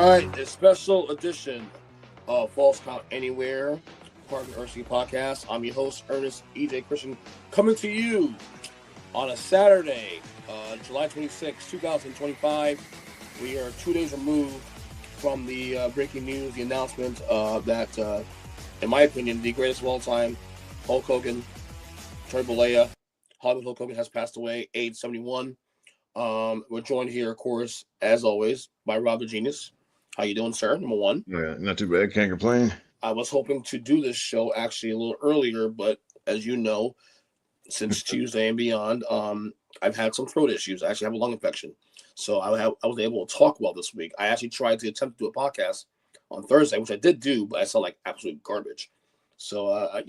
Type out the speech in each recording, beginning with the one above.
right, a special edition of False Count Anywhere, part of the Earnestly podcast. I'm your host, Ernest EJ Christian, coming to you on a Saturday, July 26, 2025. We are 2 days removed from the breaking news, the announcement that, in my opinion, the greatest of all time, Hulk Hogan, Terry Bollea, Hollywood Hulk Hogan has passed away, age 71. We're joined here, of course, as always, by Rob the Genius. How you doing, sir? Number one. Yeah, not too bad. Can't complain. I was hoping to do this show actually a little earlier, but as you know, since Tuesday and beyond, I've had some throat issues. I actually have a lung infection, so I was able to talk well this week. I actually tried to attempt to do a podcast on Thursday, which I did do, but I sound like absolute garbage. So, I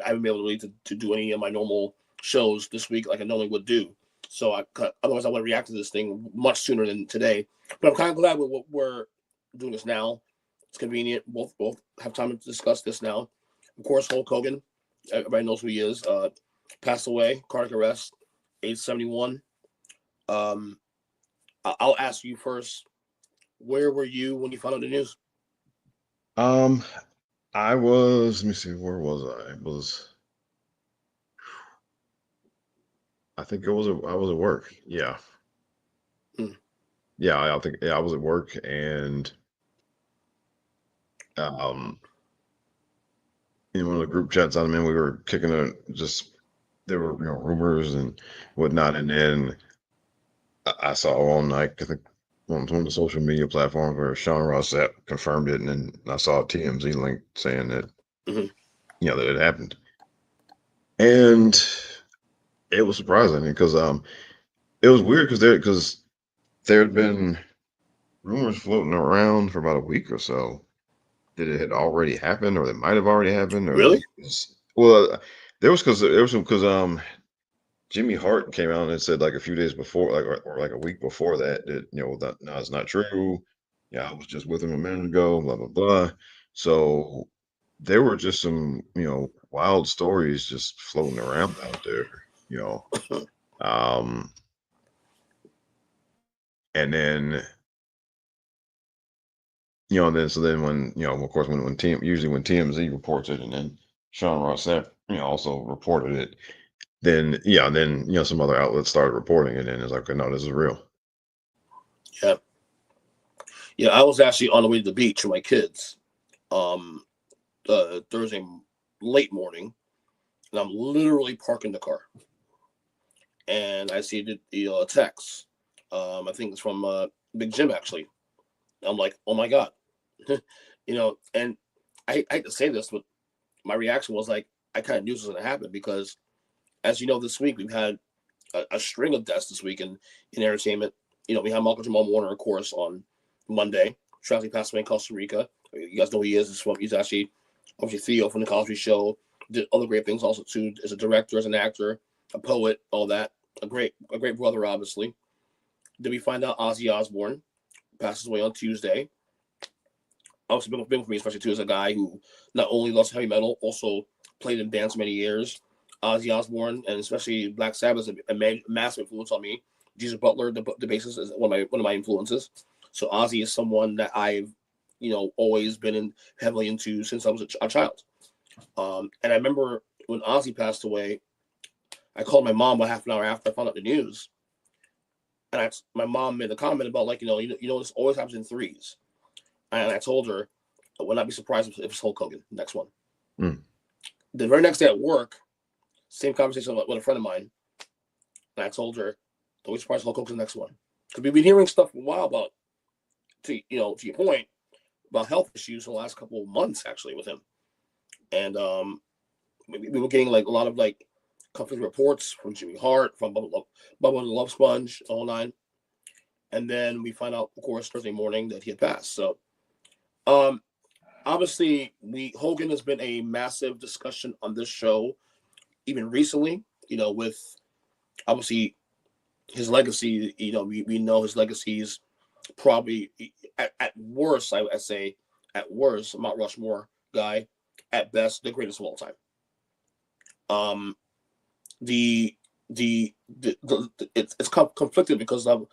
haven't been able to really to do any of my normal shows this week like I normally would do. So otherwise I would react to this thing much sooner than today. But I'm kind of glad we're doing this now. It's convenient. Both have time to discuss this now. Of course, Hulk Hogan, everybody knows who he is. Passed away, cardiac arrest, age 71. I'll ask you first. Where were you when you found out the news? I was. Let me see. Where was I? I think I was at work. Yeah. Yeah, I think I was at work, and in one of the group chats I'm in, we were kicking it. Just there were rumors and whatnot, and then I saw on like I think on one of the social media platforms where Sean Ross confirmed it, and then I saw a TMZ link saying that that it happened, and it was surprising because it was weird because there had been rumors floating around for about a week or so that it had already happened, or that might have already happened, or really? There was because Jimmy Hart came out and said like a few days before, or like a week before that that no, it's not true. Yeah, I was just with him a minute ago. Blah blah blah. So there were just some wild stories just floating around out there. Um, and then and then so then when of course when TMZ reports it, and then Sean Ross also reported it, then some other outlets started reporting it, and it's like, okay, no, this is real. Yeah, I was actually on the way to the beach with my kids Thursday late morning, and I'm literally parking the car, and I see the text. I think it's from Big Jim actually. I'm like, oh my god, and I hate to say this, but my reaction was like, I kind of knew this was going to happen because, as you know, this week we've had a string of deaths this week in entertainment. We had Michael Jamal Warner, of course, on Monday. Tragically passed away in Costa Rica. You guys know who he is. He's actually obviously Theo from the Cosby Show. Did other great things also too, as a director, as an actor, a poet, all that. A great brother, obviously. Then we find out Ozzy Osbourne passes away on Tuesday. Obviously, big for me, especially too, as a guy who not only loves heavy metal, also played in bands many years. Ozzy Osbourne, and especially Black Sabbath, is a massive influence on me. Jesus Butler, the bassist, is one of my influences. So Ozzy is someone that I've always been heavily into since I was a child. And I remember when Ozzy passed away, I called my mom about half an hour after I found out the news, and my mom made a comment about like this always happens in threes, and I told her I would not be surprised if it's Hulk Hogan next one. The very next day at work, same conversation with a friend of mine, and I told her, don't be surprised Hulk Hogan's the next one, because we've been hearing stuff for a while about, to your point, about health issues in the last couple of months actually with him, and we were getting like a lot of like conflicting reports from Jimmy Hart, from Bubba the Love Sponge, all nine, and then we find out, of course, Thursday morning that he had passed. So, obviously, Hogan has been a massive discussion on this show, even recently. With obviously his legacy. We know his legacy is probably at worst, I say, at worst, Mount Rushmore guy, at best, the greatest of all time. It's conflicted because of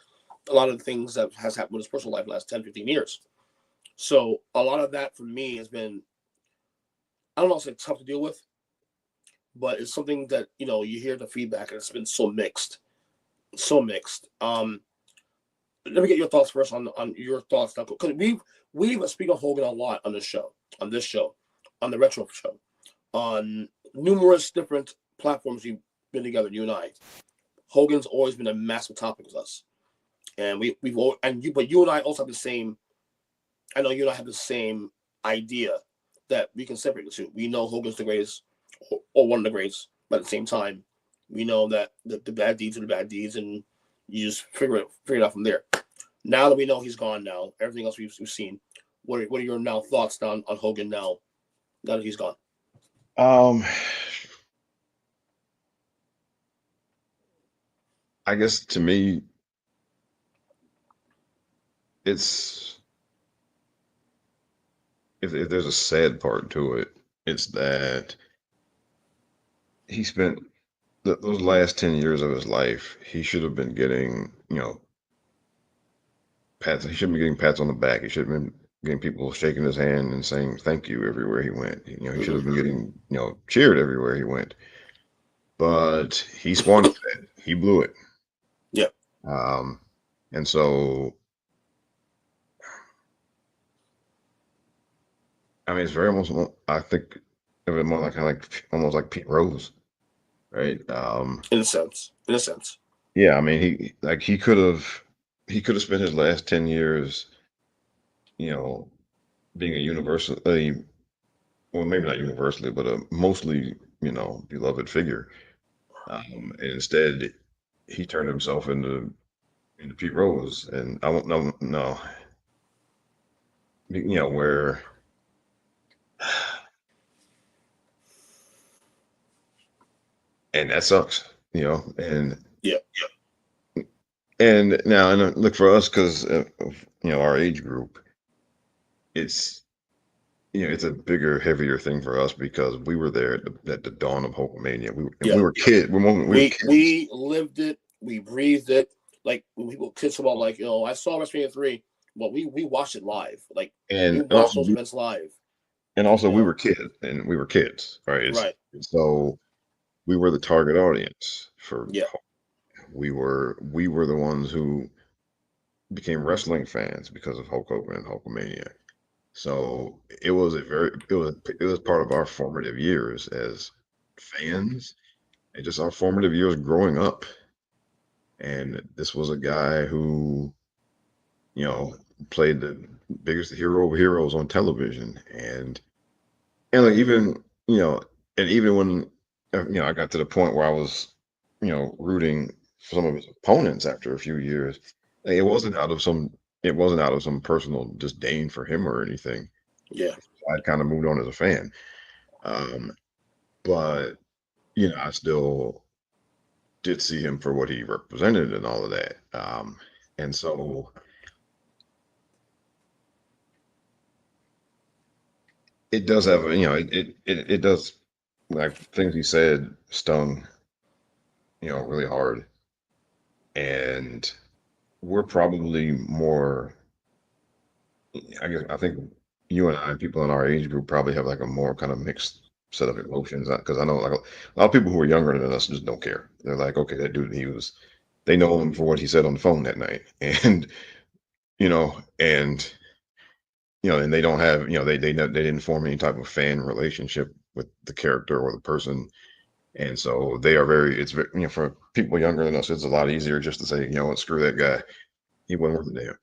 a lot of the things that has happened with his personal life the last 10, 15 years. So a lot of that for me has been, I don't know if it's tough to deal with, but it's something that you hear the feedback and it's been so mixed, so mixed. Let me get your thoughts first on your thoughts now, because we've speak of Hogan a lot on this show, on the retro show, on numerous different platforms we've been together, you and I. Hogan's always been a massive topic with us, and but you and I also have the same. I know you and I have the same idea that we can separate the two. We know Hogan's the greatest, or one of the greatest, but at the same time, we know that the bad deeds are the bad deeds, and you just figure it out from there. Now that we know he's gone, now everything else we've seen. What are your now thoughts on Hogan now that he's gone? Um, I guess to me, it's if there's a sad part to it, it's that he spent those last 10 years of his life, he should have been getting, pats. He shouldn't be getting pats on the back. He should have been getting people shaking his hand and saying thank you everywhere he went. He should Mm-hmm. have been getting, cheered everywhere he went. But he squandered it. He blew it. Yeah. Um, and so, I mean, it's very almost, I think of it more like kind of like almost like Pete Rose, right? In a sense. In a sense. Yeah, I mean, he could have spent his last 10 years, you know, being a universally, well, maybe not universally, but a mostly, beloved figure. And instead, he turned himself into Pete Rose, and I won't no, where, and that sucks, Yeah. and now and look for us because of our age group, it's it's a bigger, heavier thing for us because we were there at the dawn of Hulkamania. And Yeah. we were kid. We were kids, We lived it. We breathed it. Like when people kiss about like I saw WrestleMania 3. Well, we watched it live. Like we and watched also those events live. we You were kids, right? Right. So we were the target audience for. Yeah. We were the ones who became wrestling fans because of Hulk Hogan and Hulkamania. So it was part of our formative years as fans, and just our formative years growing up. And this was a guy who, you know, played the biggest hero of heroes on television, and like even and even when I got to the point where I was rooting for some of his opponents after a few years, like, it wasn't out of some personal disdain for him or anything. Yeah. I'd kind of moved on as a fan. Um, but I still did see him for what he represented and all of that. And so it does have it does, like, things he said stung, really hard. And we're probably more, I think you and I, people in our age group, probably have like a more kind of mixed set of emotions because I know like a lot of people who are younger than us just don't care. They're like, okay, that dude, they know him for what he said on the phone that night, and and and they don't have, they didn't form any type of fan relationship with the character or the person, and so they are very, it's very, for people younger than us, it's a lot easier just to say, what, screw that guy, he wasn't worth a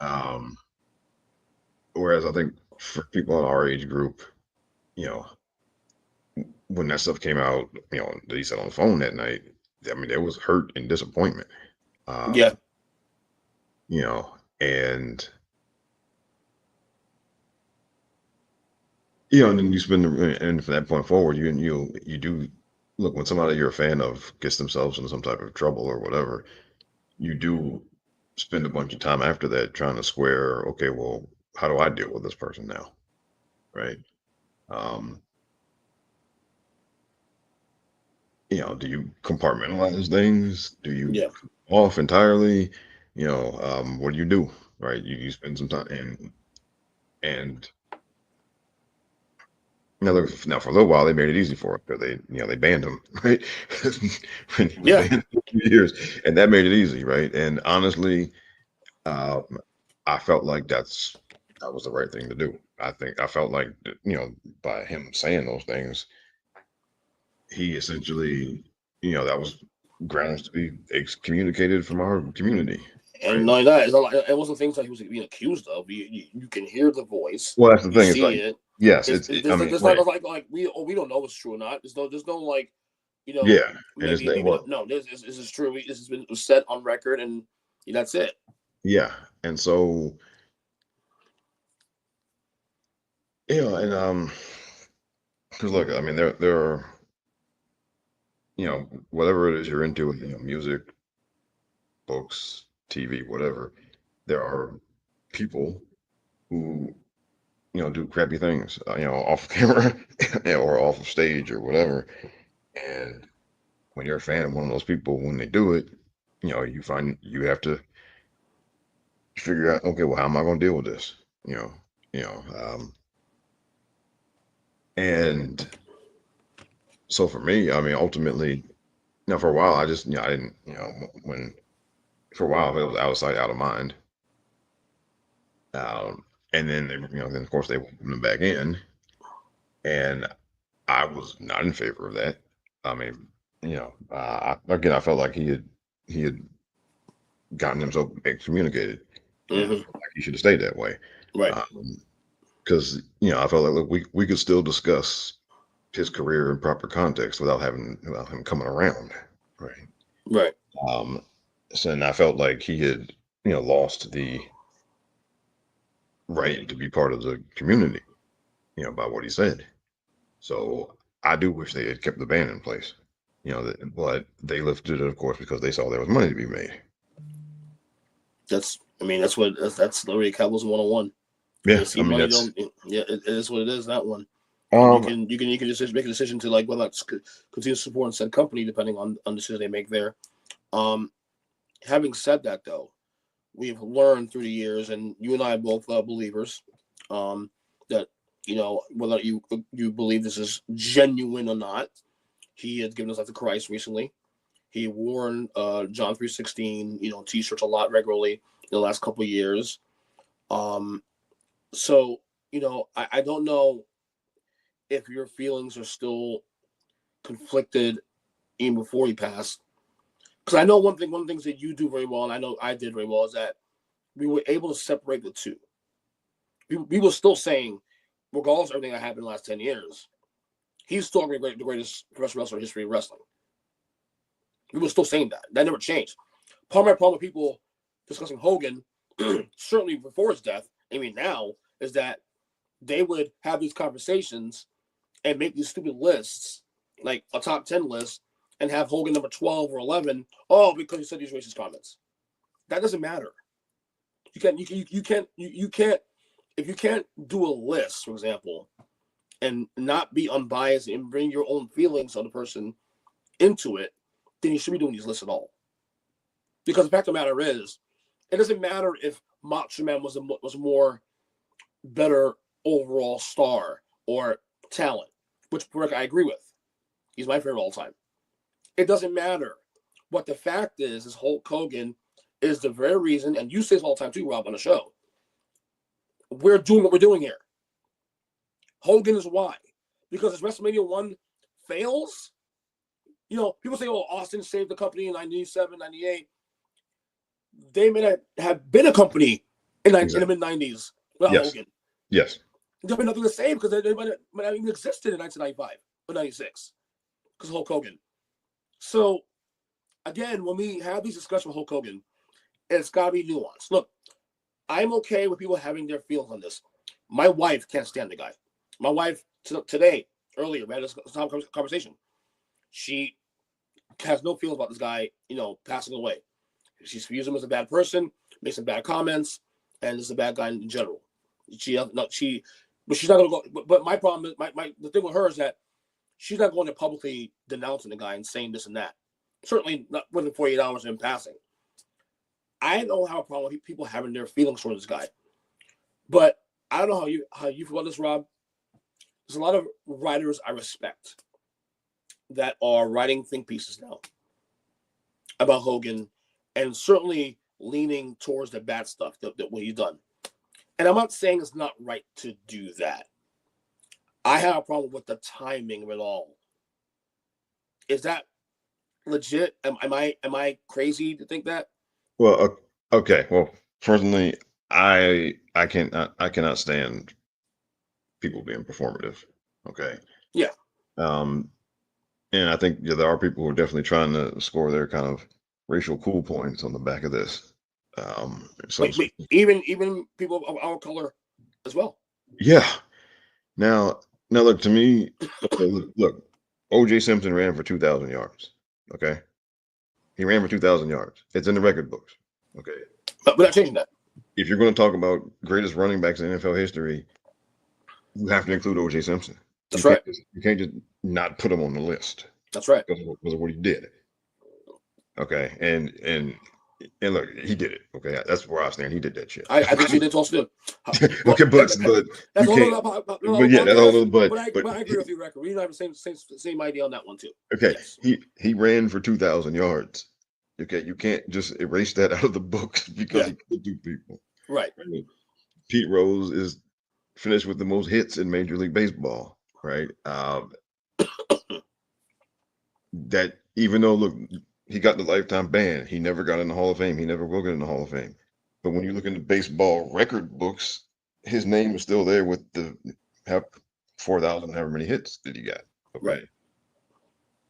damn. Um, Whereas I think for people in our age group, you know, when that stuff came out, that he said on the phone that night, I mean, there was hurt and disappointment. Yeah. Um, and and then you spend and from that point forward, you do look, when somebody you're a fan of gets themselves into some type of trouble or whatever, you do spend a bunch of time after that trying to square, okay, well, how do I deal with this person now, right? Um, do you compartmentalize things? Do you Yeah. off entirely? What do you do? Right? You spend some time, And now for a little while they made it easy for him because they banned him, right? When he was Yeah, banned for 2 years, and that made it easy, right? And honestly, um, I felt like that was the right thing to do. I felt like by him saying those things, he essentially that was grounds to be excommunicated from our community, and right? not that it's not like it wasn't things that he was being accused of. You can hear the voice, Well, that's the you thing. It's see like it. yes, I mean, There's right? not like we don't know if it's true or not. There's no like Yeah, and it's maybe well, no this is true. This has been set on record, and that's it. yeah, and so and because look, I mean, there are whatever it is you're into, music, books, TV, whatever. There are people who do crappy things, off camera or off of stage or whatever. And when you're a fan of one of those people, when they do it, you find you have to figure out, okay, well, how am I going to deal with this? You know, you know, um, and so for me, I mean, ultimately, for a while, I just, I didn't, when for a while it was out of sight, out of mind. And then they, then of course they welcomed him back in, and I was not in favor of that. I mean, again, I felt like he had gotten himself excommunicated, and I Hmm. felt like he should have stayed that way. Right, Because I felt like look, we could still discuss his career in proper context without him coming around, right? right. Um, so and I felt like he had lost the right to be part of the community, by what he said. So I do wish they had kept the ban in place. But they lifted it, of course, because they saw there was money to be made. That's literally capitalism 101. When Yeah, they I see mean money, that's don't yeah, it is what it is. That one, and um you can just make a decision to like whether not to continue supporting said company depending on the decision they make there. Um, Having said that, though, we've learned through the years, and you and I are both believers, that whether you believe this is genuine or not, he has given his life to Christ recently. He worn John 3:16, t-shirts a lot regularly in the last couple of years. Um, so I don't know if your feelings are still conflicted even before he passed. Because I know one of the things that you do very well, and I know I did very well, is that we were able to separate the two. We were still saying, regardless of everything that happened in the last 10 years, he's still the greatest professional wrestler in history of wrestling. We were still saying that. That never changed. Part of my problem with people discussing Hogan, certainly before his death, I mean now, is that they would have these conversations and make these stupid lists, like a top 10 list, and have Hogan number 12 or 11. Oh, because he said these racist comments. That doesn't matter. You can't if you can't do a list, for example, and not be unbiased and bring your own feelings on the person into it, then you should be doing these lists at all. Because the fact of the matter is, it doesn't matter if Macho Man was more better overall star or talent, which I agree with. He's my favorite all time. It doesn't matter. What the fact is Hulk Hogan is the very reason, and you say this all the time too, Rob, on the show. We're doing what we're doing here. Hogan is why. Because as WrestleMania 1 fails, people say, oh, Austin saved the company in 97, 98. They may not have been a company in the exactly. mid 90s without Yes, Hogan. yes, There'd be nothing to save because they might not even existed in 1995 or 96 because of Hulk Hogan. So, again, when we have these discussions with Hulk Hogan, it's got to be nuanced. Look, I'm okay with people having their feelings on this. My wife can't stand the guy. My wife today, earlier, we had this conversation. She has no feelings about this guy, passing away. She views him as a bad person, makes some bad comments, and is a bad guy in general. But she's not gonna go. But my problem is, the thing with her is that she's not going to publicly denouncing the guy and saying this and that. Certainly not within 48 hours of him passing. I don't have a problem with people having their feelings towards this guy, but I don't know how you feel about this, Rob. There's a lot of writers I respect that are writing think pieces now about Hogan, and certainly leaning towards the bad stuff that what he's done. And I'm not saying it's not right to do that. I have a problem with the timing of it all. Is that legit? Am I crazy to think that? Well, okay. Well, personally, I cannot stand people being performative. Okay. Yeah. Um, and I think there are people who are definitely trying to score their kind of racial cool points on the back of this. So to Wait, speak. even people of our color as well. Yeah. Now, now look to me. Okay, look. O.J. Simpson ran for 2,000 yards. Okay, he ran for 2,000 yards. It's in the record books. Okay, But we're not changing that. if you're going to talk about greatest running backs in NFL history, you have to include O.J. Simpson. That's right. You can't just not put him on the list That's right. because of what he did. Okay, and look, he did it. Okay, that's where I stand. He did that shit. I think she did also do. Okay, But but that's you a can't. whole other But yeah, that's a whole podcast. other. But I agree with you, record. We don't have the same idea on that one too. Okay, Yes. he ran for 2,000 yards. Okay, you can't just erase that out of the books because Yeah. he could do people. Right. I mean, Pete Rose is finished with the most hits in Major League Baseball, right? That even though look, he got the lifetime ban, he never got in the Hall of Fame. He never will get in the Hall of Fame. But when you look in the baseball record books, his name is still there with the have 4,000 however many hits that he got. Right.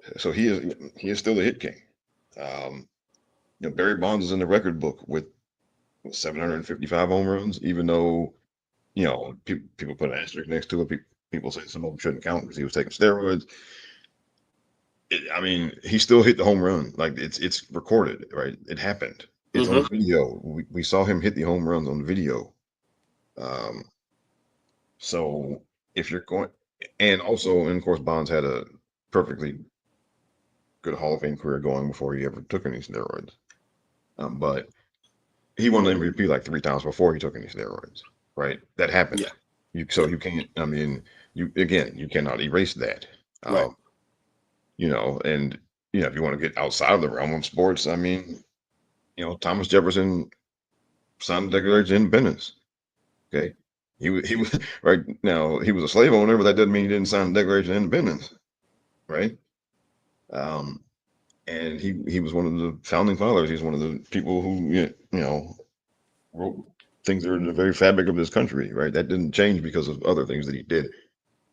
Okay, so he is still a hit king. Um, Barry Bonds is in the record book with 755 home runs, even though people put an asterisk next to it. People say some of them shouldn't count because he was taking steroids. I mean, he still hit the home run. Like it's recorded, right? It happened. It's on Mm-hmm. video. We saw him hit the home runs on video. Um, so if you're going, and also, and of course, Bonds had a perfectly good Hall of Fame career going before he ever took any steroids. But he won the MVP like 3 times before he took any steroids, right? That happened. Yeah. So Yeah. you can't. I mean, you cannot erase that. Right. Um, and if you want to get outside of the realm of sports, I mean, Thomas Jefferson signed the Declaration of Independence. Okay, he was right now he was a slave owner, but that doesn't mean he didn't sign the Declaration of Independence, right? Um, and he was one of the founding fathers. He's one of the people who wrote things that are in the very fabric of this country, right? That didn't change because of other things that he did.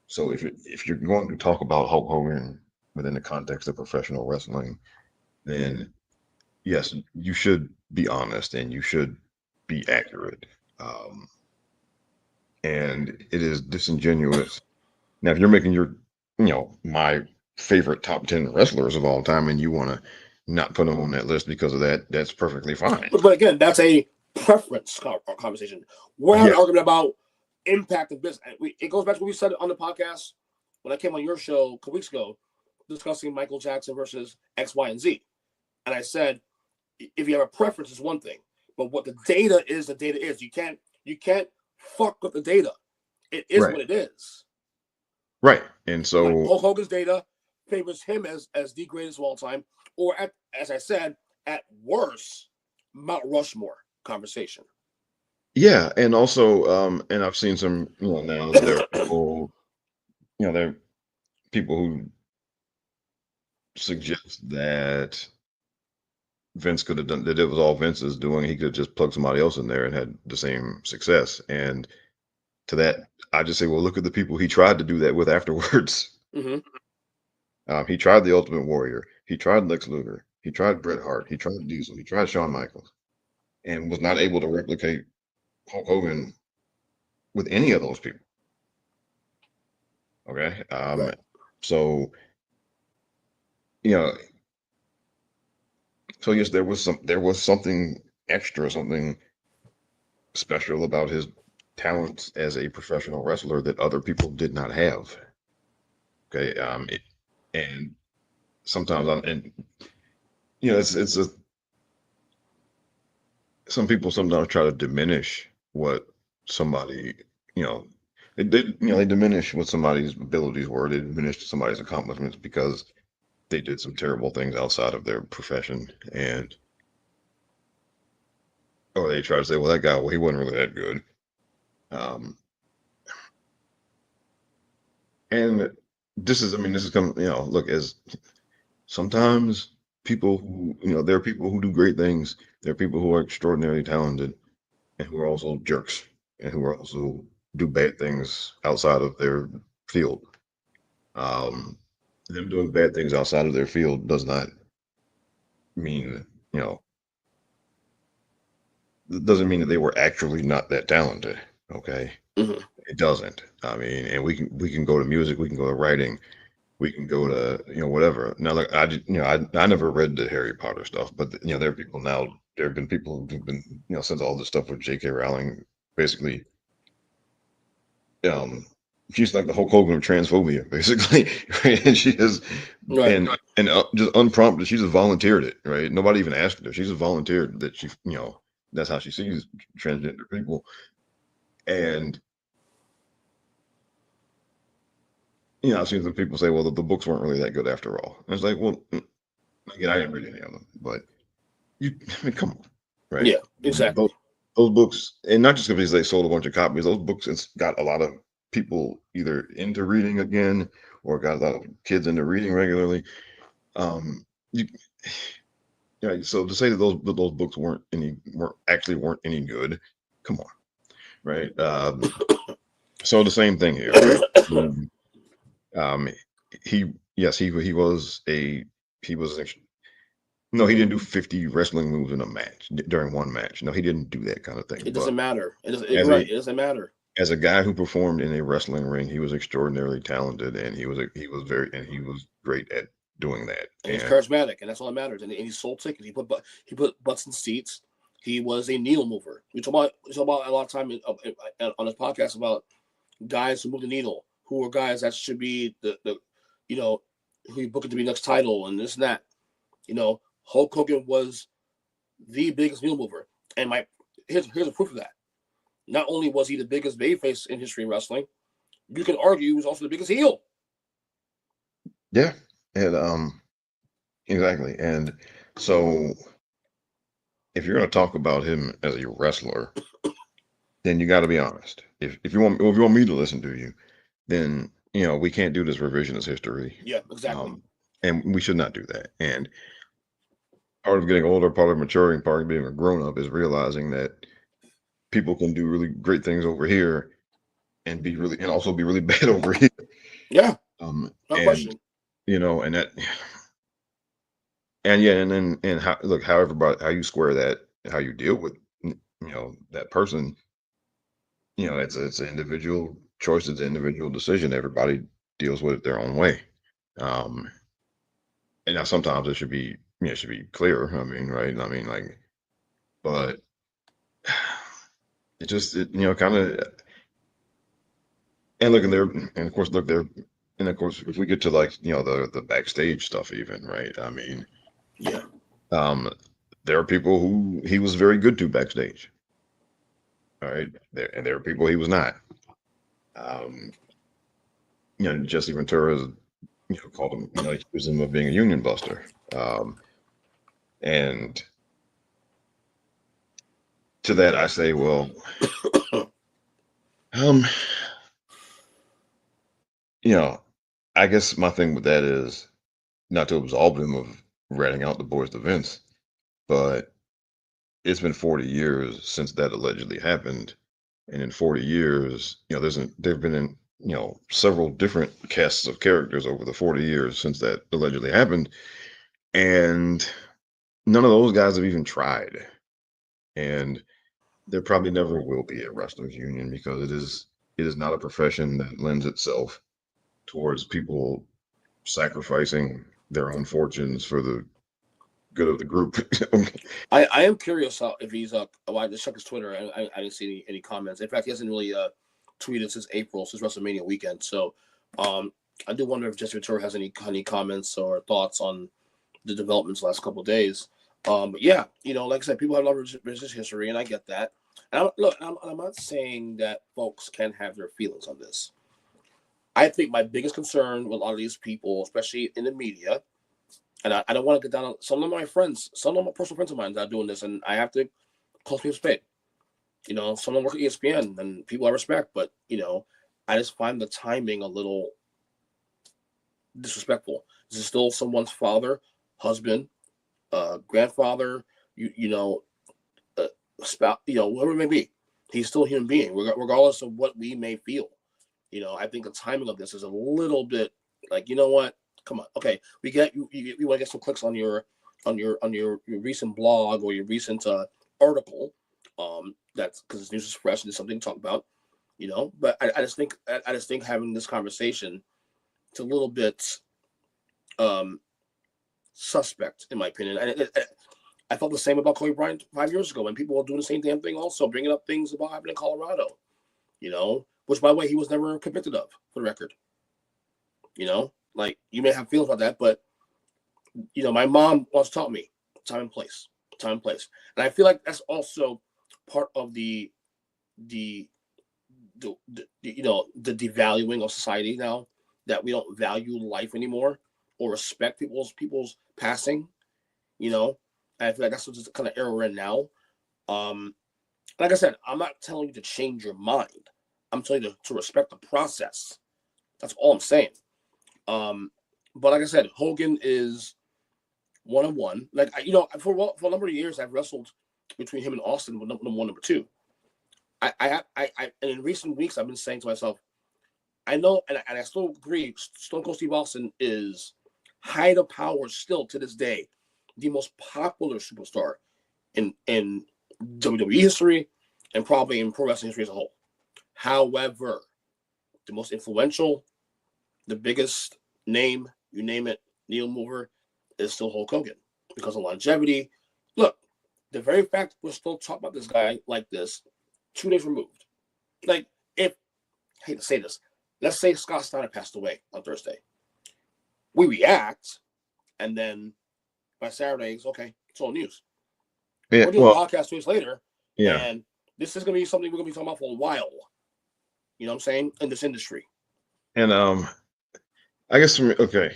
So if you're going to talk about Hulk Hogan within the context of professional wrestling, then yes, you should be honest and you should be accurate. Um, and it is disingenuous. Now, if you're making my favorite top 10 wrestlers of all time and you want to not put them on that list because of that, that's perfectly fine. But again, that's a preference conversation. We're having Yeah. an argument about impact of business. It goes back to what we said on the podcast when I came on your show a couple weeks ago, discussing Michael Jackson versus X, Y, and Z. And I said, if you have a preference, it's one thing, but what the data is, the data is. You can't fuck with the data. It is Right. what it is. Right. And Like so, Hulk Hogan's data favors him as the greatest of all time, or as I said, at worst, Mount Rushmore conversation. yeah. And also, and I've seen some, now there are there are people who suggest that Vince could have done that. It was all Vince's doing. He could have just plugged somebody else in there and had the same success. And to that, I just say, well, look at the people he tried to do that with afterwards. Mm-hmm. He tried the Ultimate Warrior. He tried Lex Luger. He tried Bret Hart. He tried Diesel. He tried Shawn Michaels, and was not able to replicate Hulk Hogan with any of those people. Okay, Right. so you know, so yes, there was something extra, something special about his talents as a professional wrestler that other people did not have. Okay, and sometimes and it's a some people sometimes try to diminish what somebody you know, they diminish what somebody's abilities were. They diminish somebody's accomplishments because they did some terrible things outside of their profession, and or they try to say, well, that guy, well, he wasn't really that good. Um, and this is coming, look, as sometimes people who, there are people who do great things. There are people who are extraordinarily talented and who are also jerks and who are also do bad things outside of their field. Um, them doing bad things outside of their field does not mean, you know, doesn't mean that they were actually not that talented. Okay. Hmm. It doesn't. I mean, and we can go to music, we can go to writing, we can go to whatever. Now, look, I never read the Harry Potter stuff, but there are people now. There have been people who've been since all this stuff with J.K. Rowling, basically, um, she's like the Hulk Hogan of transphobia, basically, right? And she is, Right. and just unprompted, she just volunteered it, right? Nobody even asked her. She just volunteered that that's how she sees transgender people, and I've seen some people say, well, the books weren't really that good after all. And it's like, well, again, I didn't read any of them, but I mean, come on, right? Yeah. Those, Exactly. those books, and not just because they sold a bunch of copies, those books it's got a lot of people either into reading again or got a lot of kids into reading regularly. Um, you, yeah, so to say that those books weren't any good, come on, right? So the same thing here, right? Um, um, he yes, he was no, he didn't do 50 wrestling moves in a match during one match. No, he didn't do that kind of thing. It But doesn't matter. You're as right. a It doesn't matter. as a guy who performed in a wrestling ring, he was extraordinarily talented, and he was great at doing that. And he's And charismatic, and that's all that matters. And he sold tickets. He put butts in seats. He was a needle mover. We talk about a lot of time on this podcast about guys who move the needle, who are guys that should be the you know who you book it to be next title and this and that. Hulk Hogan was the biggest needle mover, and here's a proof of that. Not only was he the biggest babyface in history of wrestling, you can argue he was also the biggest heel. yeah, and exactly. And so if you're going to talk about him as a wrestler, then you got to be honest. If you want me to listen to you, then we can't do this revisionist history, Yeah, exactly. um, and we should not do that. And part of getting older, part of maturing, part of being a grown up is realizing that people can do really great things over here and also be really bad over here. Yeah, no And question. and that and yeah, and then and how look how everybody how you square that, how you deal with that person, it's an individual choice, it's an individual decision. Everybody deals with it their own way. Um, and now sometimes it should be clear. I mean, right? I mean, like, but kind of. And look, and of course, look there, and of course, if we get to like the backstage stuff, even right. I mean, Yeah, um, there are people who he was very good to backstage. All right, there are people he was not. Um, Jesse Ventura, called him, accused him of being a union buster. And to that, I say, well, um, you know, I guess my thing with that is not to absolve him of ratting out the boys to Vince, but it's been 40 years since that allegedly happened. And in 40 years, there've been several different casts of characters over the 40 years since that allegedly happened. And none of those guys have even tried. And there probably never will be a wrestlers union because it is not a profession that lends itself towards people sacrificing their own fortunes for the good of the group. I am curious if he's well, I just checked his Twitter and I didn't see any comments. In fact, he hasn't really tweeted since April, since WrestleMania weekend. So um, I do wonder if Jesse Ventura has any comments or thoughts on the developments the last couple of days. But yeah, like I said, people have a lot of religious history, and I get that. And I'm not saying that folks can have their feelings on this. I think my biggest concern with a lot of these people, especially in the media, and I don't want to get down on some of my friends, some of my personal friends of mine that are doing this, and I have to call people spade. Some of them work at ESPN and people I respect, but I just find the timing a little disrespectful. This is still someone's father, husband, grandfather, you know, spouse, whatever it may be. He's still a human being, regardless of what we may feel. I think the timing of this is a little bit like, you know what? Come on, okay, we get you want to get some clicks on your recent blog or your recent article. That's because this news is fresh and there's something to talk about. But I just think having this conversation, it's a little bit um suspect in my opinion. And I felt the same about Kobe Bryant 5 years ago when people were doing the same damn thing, also bringing up things about happening in Colorado. Which by the way he was never convicted of, for the record. Like you may have feelings about that, but my mom once taught me time and place, time and place, and I feel like that's also part of the devaluing of society now, that we don't value life anymore or respect people's passing. And I feel like that's what the kind of era we're in now. Like I said, I'm not telling you to change your mind. I'm telling you to respect the process. That's all I'm saying. But like I said, Hogan is 1-on-1. Like for a number of years, I've wrestled between him and Austin with number one, number two. And in recent weeks, I've been saying to myself, I know, and I still agree, Stone Cold Steve Austin is height of power still to this day, the most popular superstar in WWE history and probably in pro wrestling history as a whole. However, the most influential, the biggest name, you name it, needle mover, is still Hulk Hogan because of longevity. Look, the very fact we're still talking about this guy like this, 2 days removed. Like, I hate to say this, let's say Scott Steiner passed away on Thursday. We react, and then by Saturday, it's okay, it's all news. Yeah, we're doing a podcast 2 days later, yeah, and this is going to be something we're going to be talking about for a while. You know what I'm saying? In this industry. and I guess for me, okay,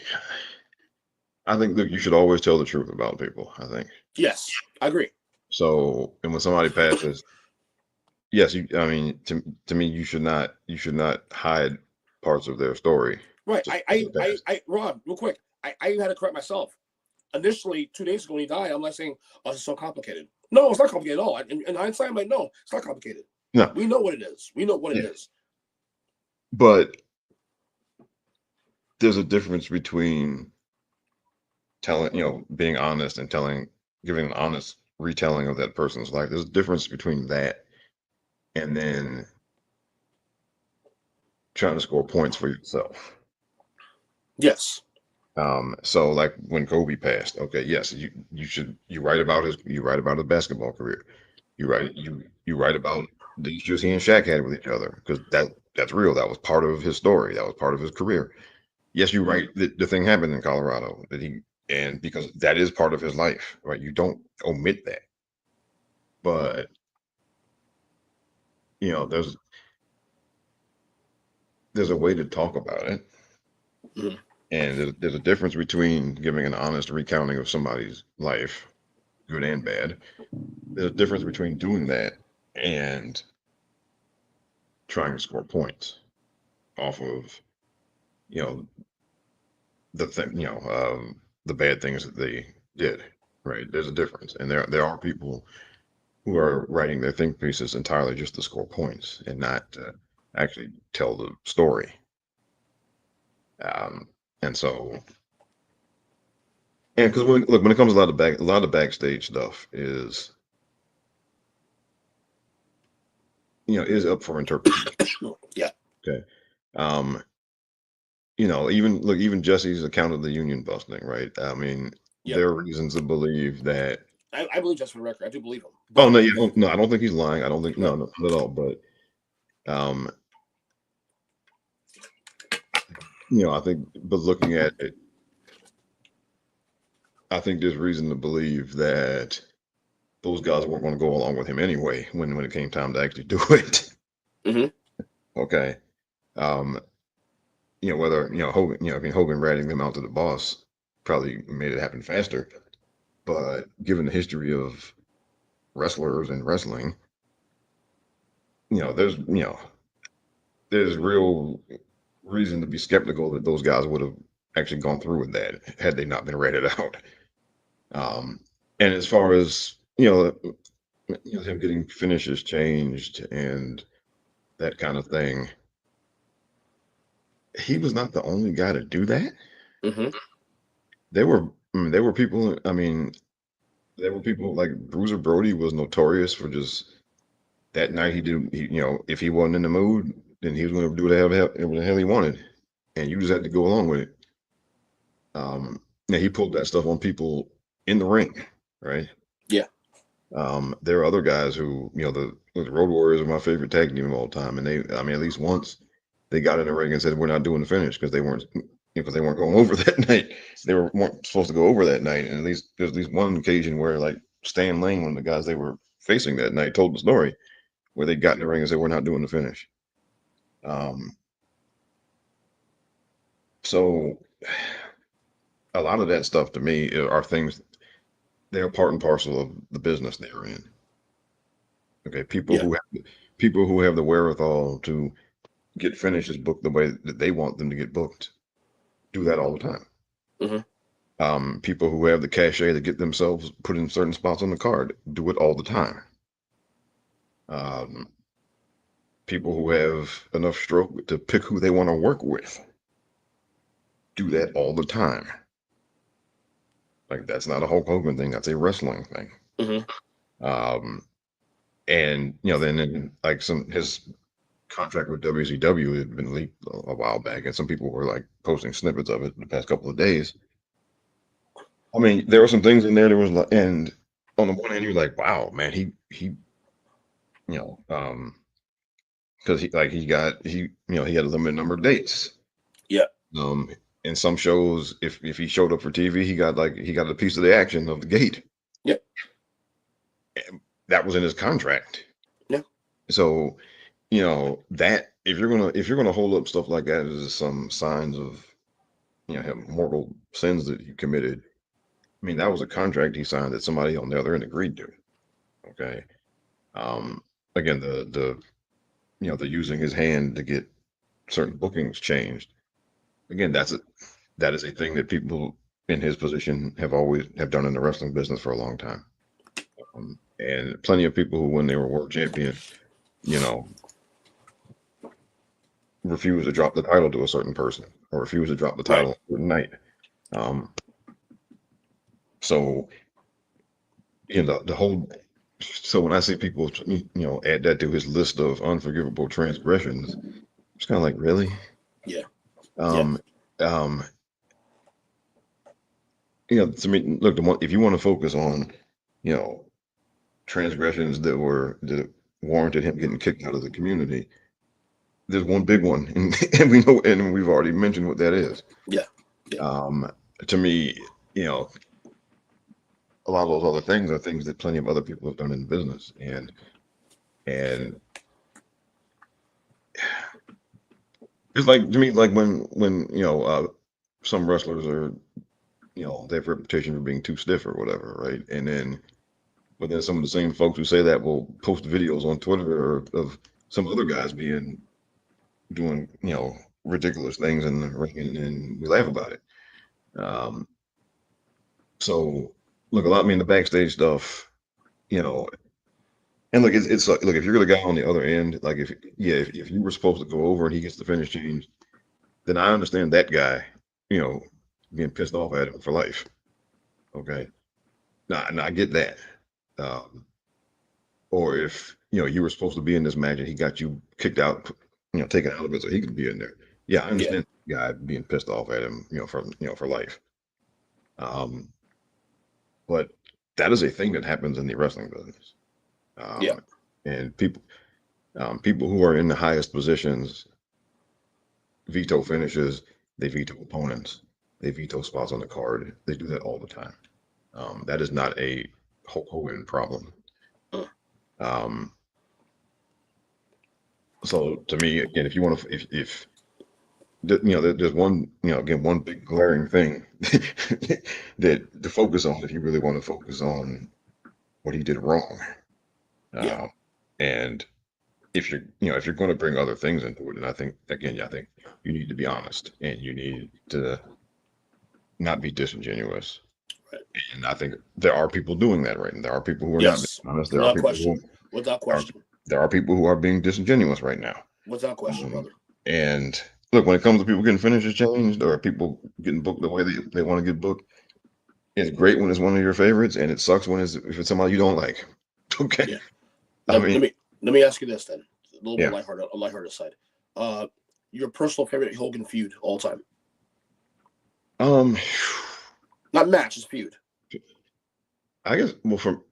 I think that you should always tell the truth about people. I think Yes, I agree. so. And when somebody passes, yes, I mean, to me, you should not hide parts of their story. Right. Just because they passed. Rob, real quick. I had to correct myself. Initially, 2 days ago when he died, I'm not saying, oh, it's so complicated. No, it's not complicated at all. In hindsight, I'm like, no, it's not complicated. No, We know what it is. We know what it yeah, is. but there's a difference between telling, being honest and giving an honest retelling of that person's life. There's a difference between that and then trying to score points for yourself. Yes. So like when Kobe passed, okay, yes, you write about his basketball career. You write about the issues he and Shaq had with each other because that's real. That was part of his story. That was part of his career. Yes, you write the thing happened in Colorado and because that is part of his life, right? You don't omit that. But there's a way to talk about it. Mhm. And there's a difference between giving an honest recounting of somebody's life, good and bad. There's a difference between doing that and trying to score points off of, you know, the thing, the bad things that they did. Right? There's a difference, and there are people who are writing their think pieces entirely just to score points and not to actually tell the story. And so, and because when it comes to a lot of backstage stuff is up for interpretation. Yeah. Okay. Um, even Jesse's account of the union busting, right? I mean, Yep. there are reasons to believe that. I believe just for the record, I do believe him. Oh But no, no, I don't think he's lying. I don't think right. no, not at all. But um, I think, but looking at it, I think there's reason to believe that those guys weren't going to go along with him anyway when it came time to actually do it. Hmm. Okay. Um, whether Hogan, I mean Hogan ratting them out to the boss probably made it happen faster. But given the history of wrestlers and wrestling, you know, there's you know there's real reason to be skeptical that those guys would have actually gone through with that had they not been ratted out. Um, and as far as him getting finishes changed and that kind of thing, he was not the only guy to do that. Hmm. There were there were people. I mean, there were people like Bruiser Brody was notorious for just that night he did. If he wasn't in the mood, then he was going to do whatever the hell he wanted, and you just had to go along with it. Now he pulled that stuff on people in the ring, right? Yeah. There are other guys who, the Road Warriors are my favorite tag team of all time, and I mean, at least once they got in the ring and said we're not doing the finish because they weren't going over that night. Weren't supposed to go over that night, and there's at least one occasion where like Stan Lane, one of the guys they were facing that night, told the story where they got in the ring and said we're not doing the finish. Um, so a lot of that stuff to me are things they're part and parcel of the business they're in. Okay, Yeah. people who have the wherewithal to get finishes booked the way that they want them to get booked do that all the time. Hmm. People who have the cachet to get themselves put in certain spots on the card do it all the time. Um, People who have enough stroke to pick who they want to work with do that all the time. Like that's not a Hulk Hogan thing; that's a wrestling thing. Hmm. Um, and then like his contract with WCW had been leaked a while back, and some people were like posting snippets of it the past couple of days. I mean, there were some things in there. There was like, and on the one hand, you're like, wow, man, you know, um, because he had a limited number of dates. Yeah. Um, in some shows, if he showed up for TV, he got a piece of the action of the gate. Yeah. And that was in his contract. Yeah. So, that if you're gonna hold up stuff like that as some signs of him mortal sins that he committed. I mean, that was a contract he signed that somebody on the other end agreed to. Okay. Um, Again, the using his hand to get certain bookings changed. Again, that is a thing that people in his position have done in the wrestling business for a long time. And plenty of people who, when they were world champion, you know, refuse to drop the title to a certain person or refuse to drop the Right. title a certain night. Um, so the whole. So when I see people, add that to his list of unforgivable transgressions, it's kind of like, really? Yeah. Yeah. Um, um, to me, look, if you want to focus on, you know, transgressions that warranted him getting kicked out of the community, there's one big one, and, and we've already mentioned what that is. Yeah. Yeah. Um, to me, you know, a lot of those other things are things that plenty of other people have done in business, and it's like to me, like when some wrestlers are, they have a reputation for being too stiff or whatever, right? But then some of the same folks who say that will post videos on Twitter of some other guys doing, ridiculous things in the ring, and we laugh about it. Um, so look, a lot. I mean, the backstage stuff, you know, and look, it's like, look, if you're the guy on the other end, like if you were supposed to go over and he gets the finish change, then I understand that guy, you know, being pissed off at him for life. Okay, now I get that. Um, or if you were supposed to be in this match and he got you kicked out, taken out of it so he could be in there. Yeah, I Yeah. understand the guy being pissed off at him, for life. Um, but that is a thing that happens in the wrestling business. Yeah. Um, and people who are in the highest positions veto finishes, they veto opponents, they veto spots on the card. They do that all the time. That is not a Hulk Hogan problem. Mm. Um, so to me, again, if you want to, if there's one, again, one big glaring thing that to focus on if you really want to focus on what he did wrong. Yeah. Uh, and if you're going to bring other things into it, and I think again, yeah, I think you need to be honest and you need to not be disingenuous. Right. And I think there are people doing that right now. There are people who are not Yes. being honest. There are Without people who question. Without are question. there are people who are being disingenuous right now. Without question, Um, brother. and look, when it comes to people getting finishes changed or people getting booked the way they want to get booked, it's great when it's one of your favorites, and it sucks when if it's somebody you don't like. Okay, Yeah. I Let, mean, let me let me ask you this then. A little bit yeah. lighthearted, a lighthearted side. Uh, your personal favorite Hogan feud all time? Um, Not match, just feud. I guess well, for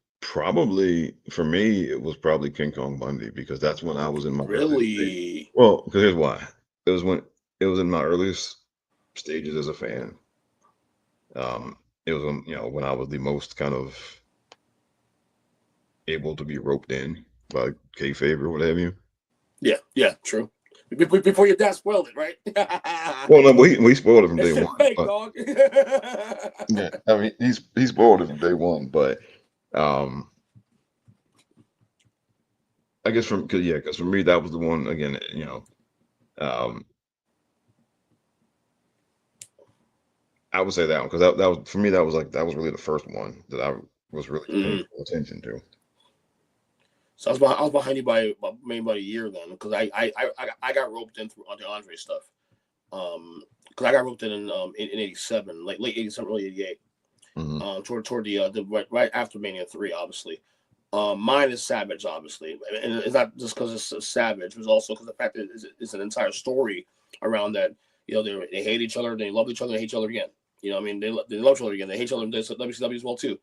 me, it was probably King Kong Bundy because that's when I was in my earliest stage. Really? Well, because here's why. It was when it was in my earliest stages as a fan. It was when I was the most kind of able to be roped in by kayfabe or what have you. Yeah. Yeah. True. Before your dad spoiled it, right? Well, no, we spoiled it from day It's one, fake, but dog. yeah, I mean he spoiled it from day one, but um, I guess because for me that was the one again, um, I would say that one because that was for me that was really the first one that I was really paying Mm. full attention to. So I was behind you by maybe about a year then, because I got roped in through the Andre stuff. Because I got roped in '87, like late '87, early '88. Hmm. Toward the right after Mania 3, obviously. Mine is Savage, obviously, and it's not just because it's Savage, but also because the fact that it's an entire story around that. They hate each other, they love each other, they hate each other again. I mean, they love each other again, they hate each other in WCW as well too.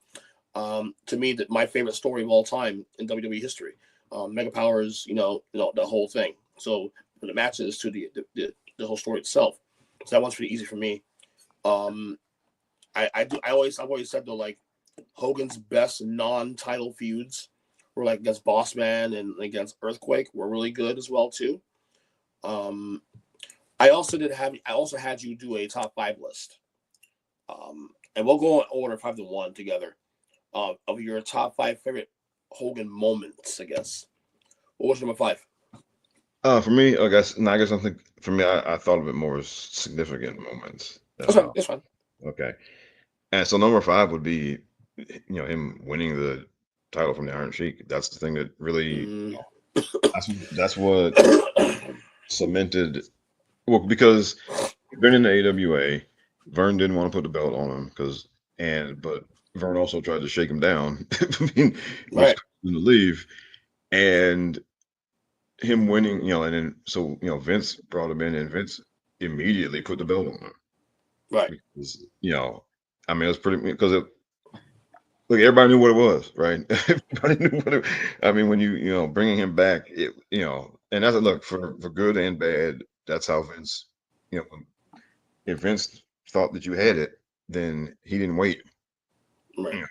To me, that my favorite story of all time in WWE history. Mega Powers, the whole thing. So from the matches to the whole story itself. So that one's pretty easy for me. Um, I've always said though, like Hogan's best non-title feuds were like against Bossman and against Earthquake were really good as well too. Um, I also had you do a top five list. And we'll go in order 5 to 1 together. Of your top five favorite Hogan moments, I guess. What was number five? For me, I guess, no, I guess I think for me, I thought of it more as significant moments. That's fine. That's fine. Okay, and so number five would be, him winning the title from the Iron Sheik. That's the thing that really Mm. that's what cemented. Well, because he'd been in the AWA, Vern didn't want to put the belt on him but Vern also tried to shake him down, I mean, which Right. caused him to leave, and him winning, and then so Vince brought him in, and Vince immediately put the belt on him Right. because I mean it was pretty because look, everybody knew what it was, right? Everybody knew what it. I mean, when bringing him back, and that's look for good and bad. That's how Vince, if Vince thought that you had it, then he didn't wait. Right.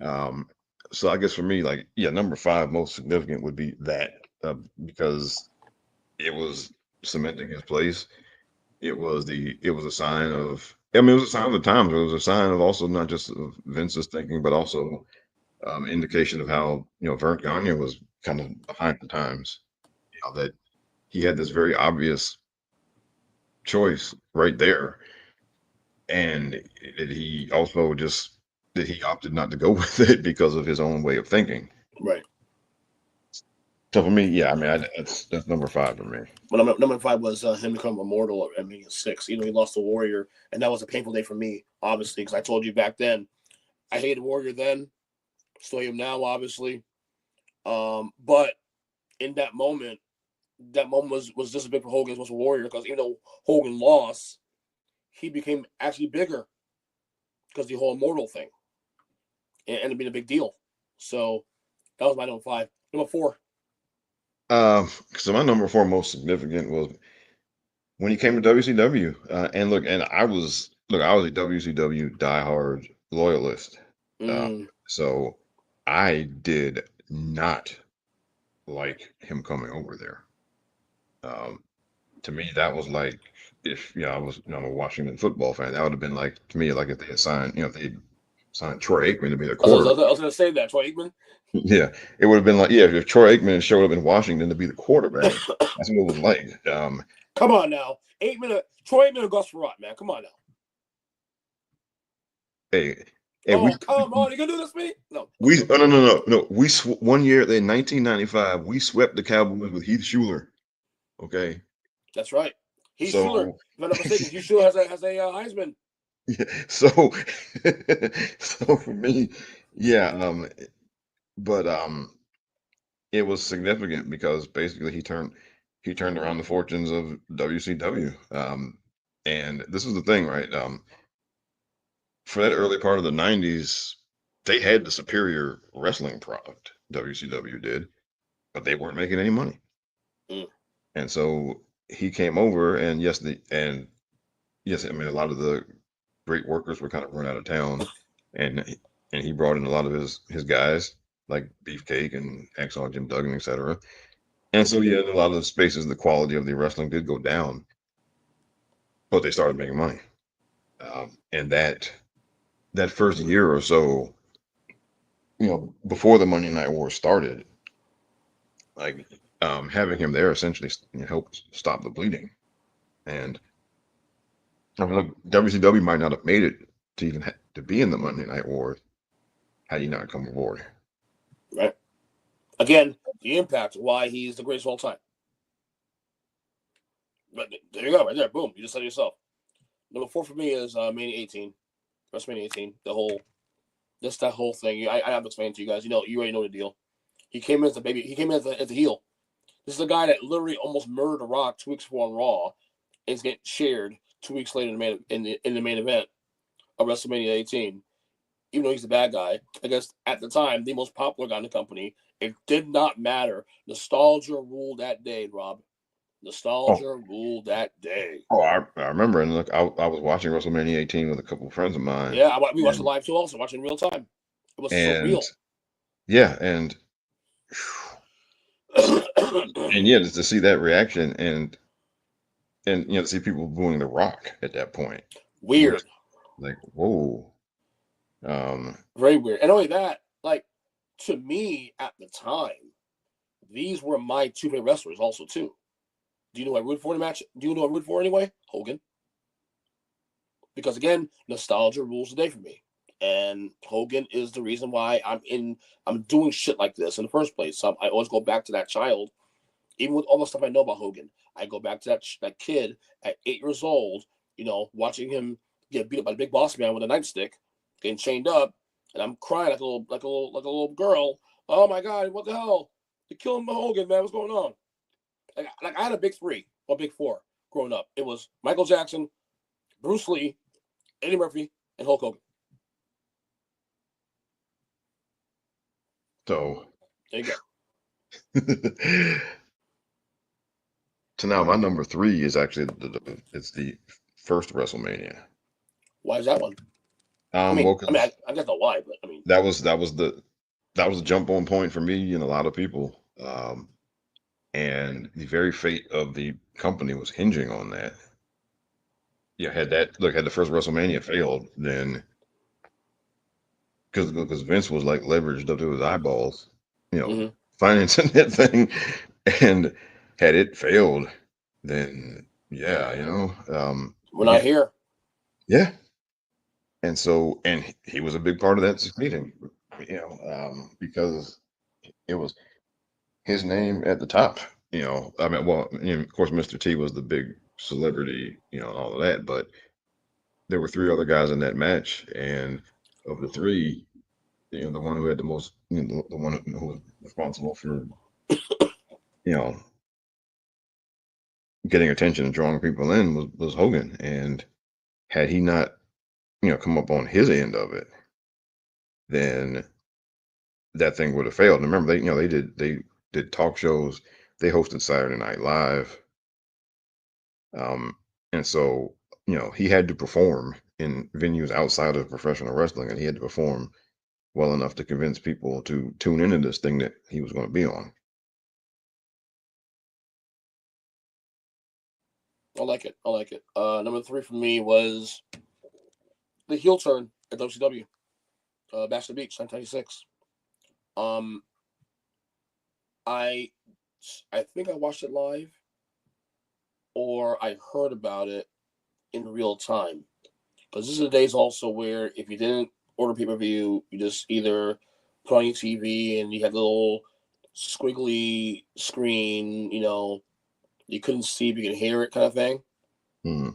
Um, so I guess for me, like, yeah, number five most significant would be that because it was cementing his place. It was a sign of. I mean, it was a sign of the times. It was a sign of also not just of Vince's thinking, but also indication of how Vern Gagne was kind of behind the times. That he had this very obvious choice right there, and that he also just that he opted not to go with it because of his own way of thinking. Right. So for me, yeah, I mean, that's number five for me. But number five was him becoming immortal at Mania 6. He lost the Warrior, and that was a painful day for me, obviously, because I told you back then I hated Warrior then, still hate him now, obviously. But in that moment was just as big for Hogan as was for Warrior, because even though Hogan lost, he became actually bigger because the whole immortal thing and it being a big deal. So that was my number five. Number four. So my number four most significant was when he came to WCW, and look, I was a WCW diehard loyalist. Mm. So I did not like him coming over there. Um, to me, that was like if I was I'm a Washington football fan, that would have been like to me like if they had signed if they signed Troy Aikman to be the quarterback. I was going to say that Troy Aikman. Yeah, it would have been like if Troy Aikman showed up in Washington to be the quarterback, that's what it was like. Come on now, Troy Aikman, and Gus Frerotte, man. Come on now. Hey, hey, Oh, come on, you gonna do this to me? No, I'm we joking. oh, no. One year in 1995, we swept the Cowboys with Heath Schuler. Okay, That's right. Heath Schuler, so if I'm not mistaken, Heath Schuler has a Heisman. yeah, so so for me, yeah, but it was significant because basically he turned around the fortunes of WCW. And this is the thing, right? For that early part of the 90s, they had the superior wrestling product, WCW did, but they weren't making any money. Mm. And so he came over, and yes, I mean a lot of the great workers were kind of run out of town, and he brought in a lot of his guys like Beefcake and Hacksaw Jim Duggan, etc. And so yeah, in a lot of the spaces, the quality of the wrestling did go down, but they started making money. And that first year or so, before the Monday Night War started, like having him there essentially helped stop the bleeding. And I mean, look, WCW might not have made it to even to be in the Monday Night War had he not come aboard. Right. Again, the impact, why he's the greatest of all time. But there you go, right there. Boom. You just said it yourself. Number 4 for me is Mania 18. WrestleMania 18. That whole thing. I have to explain to you guys. You already know the deal. He came in as the baby. He came in as the heel. This is a guy that literally almost murdered The Rock 2 weeks before on Raw, and he's getting shared 2 weeks later in the main event of WrestleMania 18. Even though he's the bad guy, I guess at the time the most popular guy in the company. It did not matter. Nostalgia ruled that day, Rob. Oh, Nostalgia ruled that day. I remember, and look, I was watching WrestleMania 18 with a couple of friends of mine, Yeah, we watched it and live too. Also, watching in real time. It was and surreal. yeah, and yeah, just to see that reaction, and to see people booing The Rock at that point was Weird. like, whoa. Um, Very weird. And only that, like, to me at the time, these were my two favorite wrestlers also too. Do you know who I rooted for in the match? Do you know who I rooted for anyway? Hogan. Because again, nostalgia rules the day for me. And Hogan is the reason why I'm doing shit like this in the first place. So I always go back to that child. Even with all the stuff I know about Hogan, I go back to that kid at 8 years old, watching him get beat up by the big boss man with a nightstick, getting chained up, and I'm crying like a little girl. Oh my god, what the hell? They're killing Hogan, man. What's going on? Like I had a big 3 or big 4 growing up. It was Michael Jackson, Bruce Lee, Eddie Murphy, and Hulk Hogan. so There you go. so now my number 3 is actually it's the first WrestleMania. Why is that one? I mean, Well, I mean, because I get the why, but I mean, that was a jump on point for me and a lot of people. And the very fate of the company was hinging on that. Yeah, had the first WrestleMania failed, then because Vince was like leveraged up to his eyeballs, you know, mm-hmm. financing that thing, and had it failed, then yeah, We're not yeah, here. yeah, and so he was a big part of that succeeding, because it was his name at the top. I mean, well, of course, Mr. T was the big celebrity, and all of that, but there were 3 other guys in that match, and of the 3, the one who had the most, the one who was responsible for, you know, getting attention and drawing people in was Hogan. And had he not, come up on his end of it, then that thing would have failed. And remember, they did talk shows, they hosted Saturday Night Live, and so he had to perform in venues outside of professional wrestling, and he had to perform well enough to convince people to tune into this thing that he was going to be on. I like it. I like it. Number 3 for me was the heel turn at WCW, Bachelor Beach, 1996. Um, I I think I watched it live, or I heard about it in real time. Because this is the days also where if you didn't order pay per view, you just either put on your TV and you had a little squiggly screen, you couldn't see if you could hear it kind of thing. Hmm.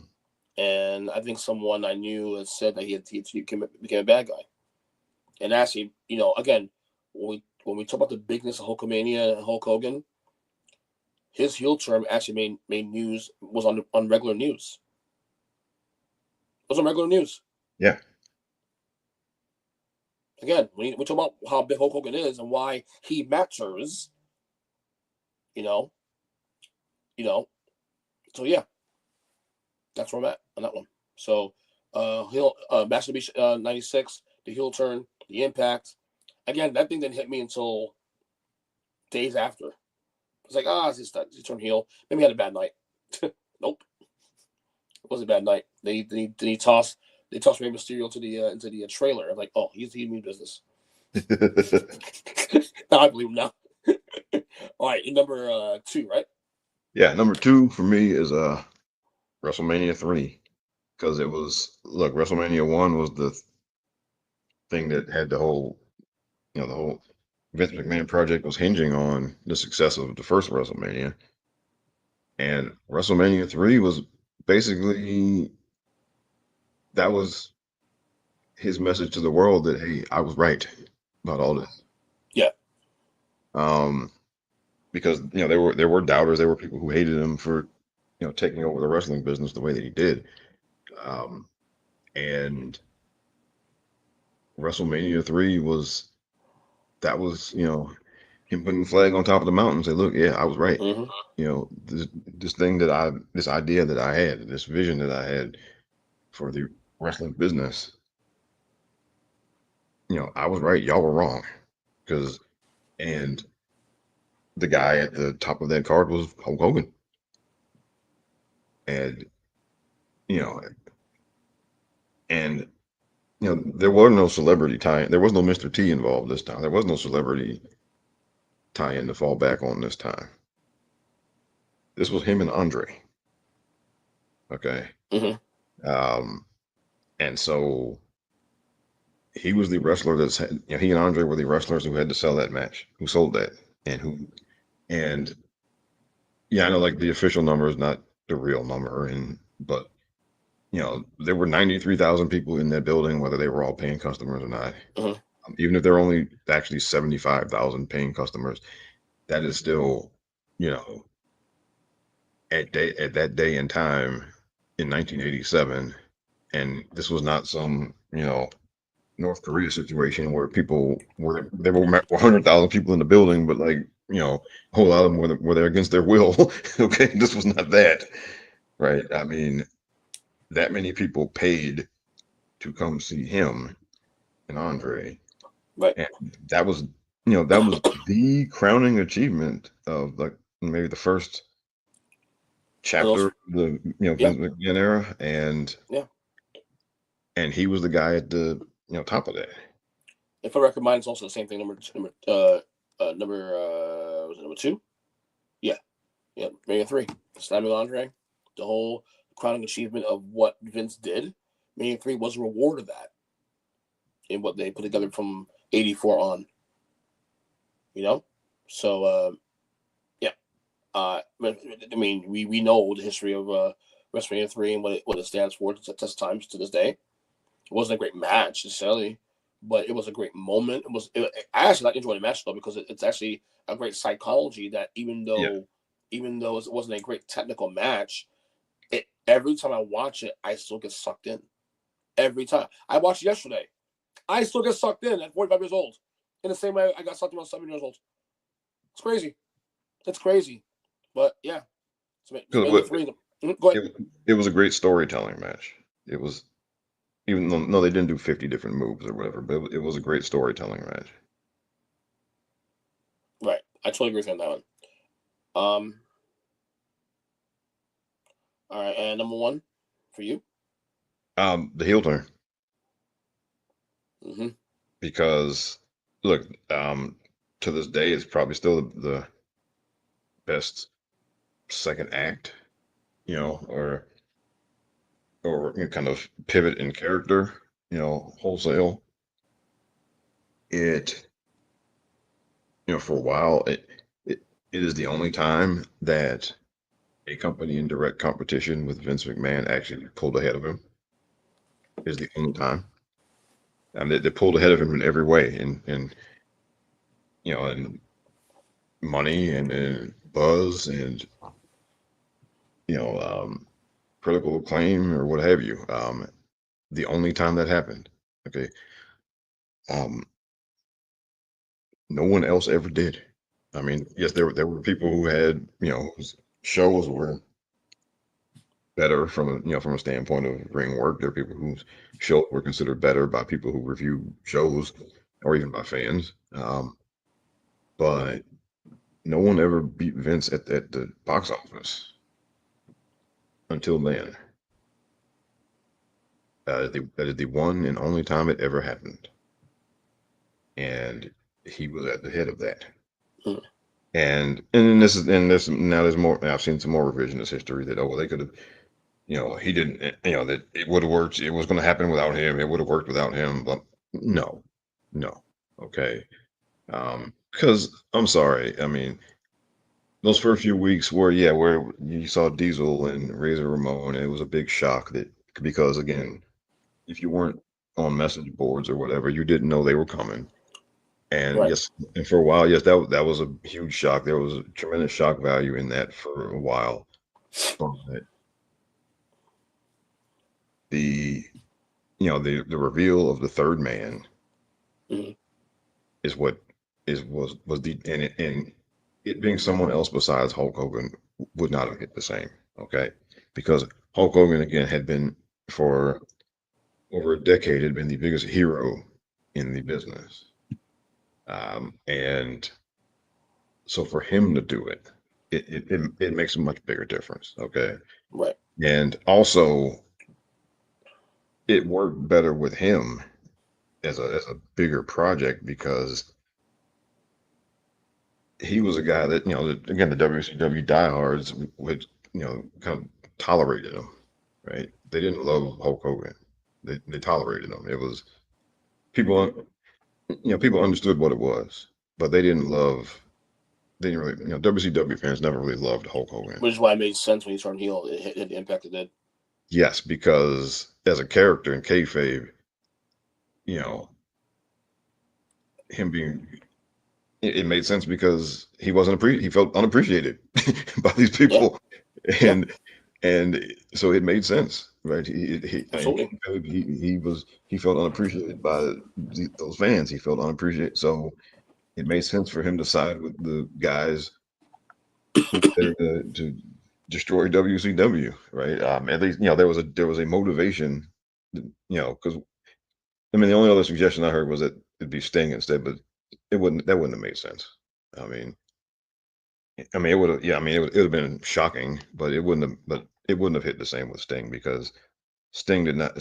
And I think someone I knew had said that he became a bad guy. And actually, again, when we talk about the bigness of Hulkamania and Hulk Hogan, his heel turn actually made news, was on regular news. It was on regular news. Yeah. Again, we talk about how big Hulk Hogan is and why he matters, you know, you know. So yeah, that's where I'm at on that one. So heel Bachelor Beach 96, the heel turn, the impact. Again, that thing didn't hit me until days after. It's like, he turned heel. Maybe he had a bad night. Nope, it was a bad night. They tossed Rey Mysterio to the into the trailer. I'm like, oh, he's mean business. Now I believe him now. All right, number 2, right? Yeah, number 2 for me is WrestleMania 3, because it was, look, WrestleMania 1 was the thing that had the whole Vince McMahon project was hinging on the success of the first WrestleMania, and WrestleMania 3 was basically, that was his message to the world that, hey, I was right about all this. Yeah. Um, because there were doubters, there were people who hated him for taking over the wrestling business the way that he did. Um, and WrestleMania 3 was, that was, him putting the flag on top of the mountain and say, look, yeah, I was right. Mm-hmm. This idea that I had, this vision that I had for the wrestling business, I was right, y'all were wrong. Because, and the guy at the top of that card was Hulk Hogan. And, you know, and, there was no celebrity tie, there was no Mr. T involved this time. There was no celebrity tie-in to fall back on this time. This was him and Andre. Okay. Mm-hmm. Um, and so he was the wrestler that's, he and Andre were the wrestlers who had to sell that match, who sold that, and and yeah, I know, like, the official number is not the real number, but there were 93,000 people in that building, whether they were all paying customers or not. Mm-hmm. Even if there are only actually 75,000 paying customers, that is still, you know, at that day and time in 1987, and this was not some, North Korea situation where people were, there were 100,000 people in the building, but, like, a whole lot of them were there against their will. Okay, this was not that, right? I mean, that many people paid to come see him and Andre, Right. and that was the crowning achievement of, like, maybe the first And chapter those, of the yeah, Vince McMahon era, yeah. and he was the guy at the top of that. If I record mine, it's also the same thing. Was it number 2? Yeah, yeah. Maybe 3. Slamming Andre, the whole crowning achievement of what Vince did. Maybe 3 was a reward of that in what they put together from '84 on. So yeah. I mean, we know the history of WrestleMania 3 and what it stands for to test times to this day. It wasn't a great match necessarily, but it was a great moment. I actually like enjoying the match though because it's actually a great psychology that Yeah. even though it wasn't a great technical match, every time I watch it, I still get sucked in. Every time I watched it yesterday, I still get sucked in at 45 years old. In the same way I got sucked in when I was 7 years old. It's crazy. It's crazy. But yeah, it's Because mainly 3. Go ahead. it was a great storytelling match. It was Even though no, they didn't do 50 different moves or whatever, but it was a great storytelling match. Right. I totally agree with you on that one. Um. All right. And number one for you. The heel turn, Mm-hmm. because look, to this day, it's probably still the best second act, or kind of pivot in character, wholesale. It, for a while, it it is the only time that a company in direct competition with Vince McMahon actually pulled ahead of him. Is the only time. And they pulled ahead of him in every way, and money and buzz and you know um, critical acclaim or what have you. The only time that happened, okay, um, no one else ever did. I mean, yes, there were people who had whose shows were better from a standpoint of ring work. There are people whose shows were considered better by people who review shows or even by fans. But no one ever beat Vince at the box office until then. That is the one and only time it ever happened, and he was at the head of that. Mm. And this now there's more. I've seen some more revisionist history that well they could have he didn't that it would have worked. It was going to happen without him. It would have worked without him. But no, no, okay. Because I'm sorry. I mean, those first few weeks where you saw Diesel and Razor Ramon, it was a big shock that because again, if you weren't on message boards or whatever, you didn't know they were coming. And Right. yes, and for a while, yes, that was a huge shock. There was a tremendous shock value in that for a while. But the the reveal of the third man Mm-hmm. is what is was the and it being someone else besides Hulk Hogan would not have hit the same. Okay, because Hulk Hogan again had been for over a decade had been the biggest hero in the business, and so for him to do it, it makes a much bigger difference. Okay, Right. and also it worked better with him as a bigger project because he was a guy that again the WCW diehards would kind of tolerated him, right? They didn't love Hulk Hogan. They tolerated him. It was people people understood what it was, but they didn't love. They didn't really WCW fans never really loved Hulk Hogan. Which is why it made sense when he turned heel. It had the impact it did. Yes, because as a character in kayfabe, you know him being it made sense because he felt unappreciated by these Yeah. people, Yeah. and so it made sense, right? Absolutely. He felt unappreciated by those fans. He felt unappreciated, so it made sense for him to side with the guys who were there to destroy WCW, right? At least there was a motivation, because I mean the only other suggestion I heard was that it'd be Sting instead, but that wouldn't have made sense. I mean, it would have, yeah, I mean, it would have been shocking, but it wouldn't have hit the same with Sting because Sting did not,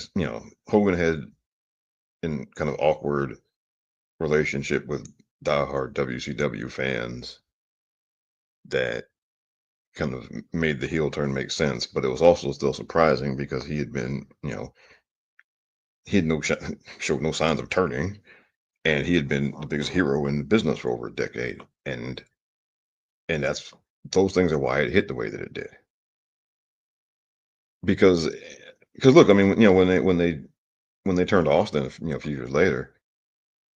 Hogan had an kind of awkward relationship with diehard WCW fans that kind of made the heel turn make sense, but it was also still surprising because he had been, he had showed no signs of turning, and he had been the biggest hero in the business for over a decade, and that's those things are why it hit the way that it did. Because look, I mean, when they turned Austin, a few years later,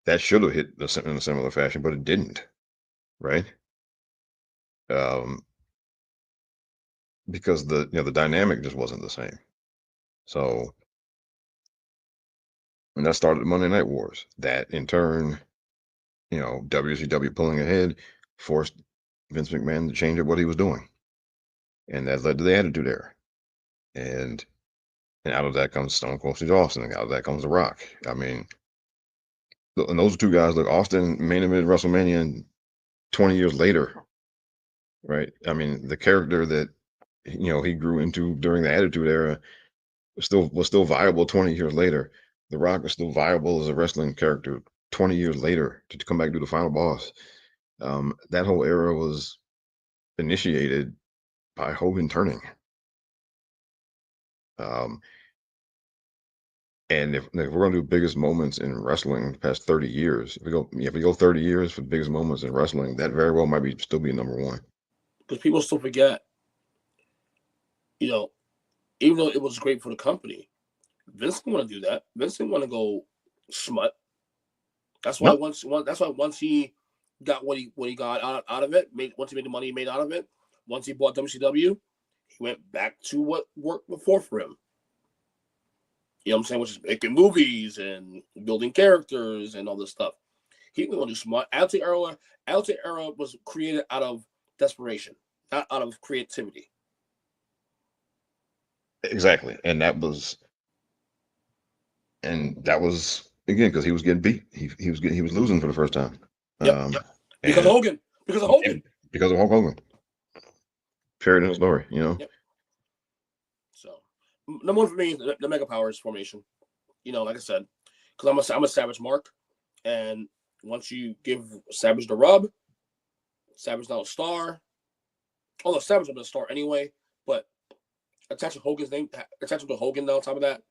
that should have hit in a similar fashion, but it didn't, right? Um, because the dynamic just wasn't the same. So, and that started the Monday Night Wars. That in turn, WCW pulling ahead forced Vince McMahon to change up what he was doing, and that led to the Attitude Era. And And out of that comes Stone Cold Steve Austin, and out of that comes The Rock. I mean, and those two guys, look, Austin main evented WrestleMania, and 20 years later, right? I mean, the character that he grew into during the Attitude Era was still viable 20 years later. The Rock is still viable as a wrestling character 20 years later to come back and do the final boss. That whole era was initiated by Hogan turning. Um, and if we're gonna do biggest moments in wrestling the past 30 years, if we go 30 years for the biggest moments in wrestling, that very well might still be number one. Because people still forget, you know, even though it was great for the company, Vince didn't want to do that. Vince didn't want to go smut. That's why No, once he got what he got out of it, once he made the money he made out of it, once he bought WCW, he went back to what worked before for him. You know what I'm saying? Which is making movies and building characters and all this stuff. He didn't want to do smart. Attitude Era was created out of desperation, not out of creativity. exactly, and that was again because he was getting beat. He was losing for the first time. Yep. Um, Because and of Hogan. Because of Hogan. because of Hulk Hogan. Period in the story. Yep. So number one for me, the Mega Powers formation. Like I said, because I'm a Savage Mark, and once you give Savage the rub, Savage now a star. Although Savage was a star anyway, but attaching Hogan's name, attaching to Hogan now on top of that,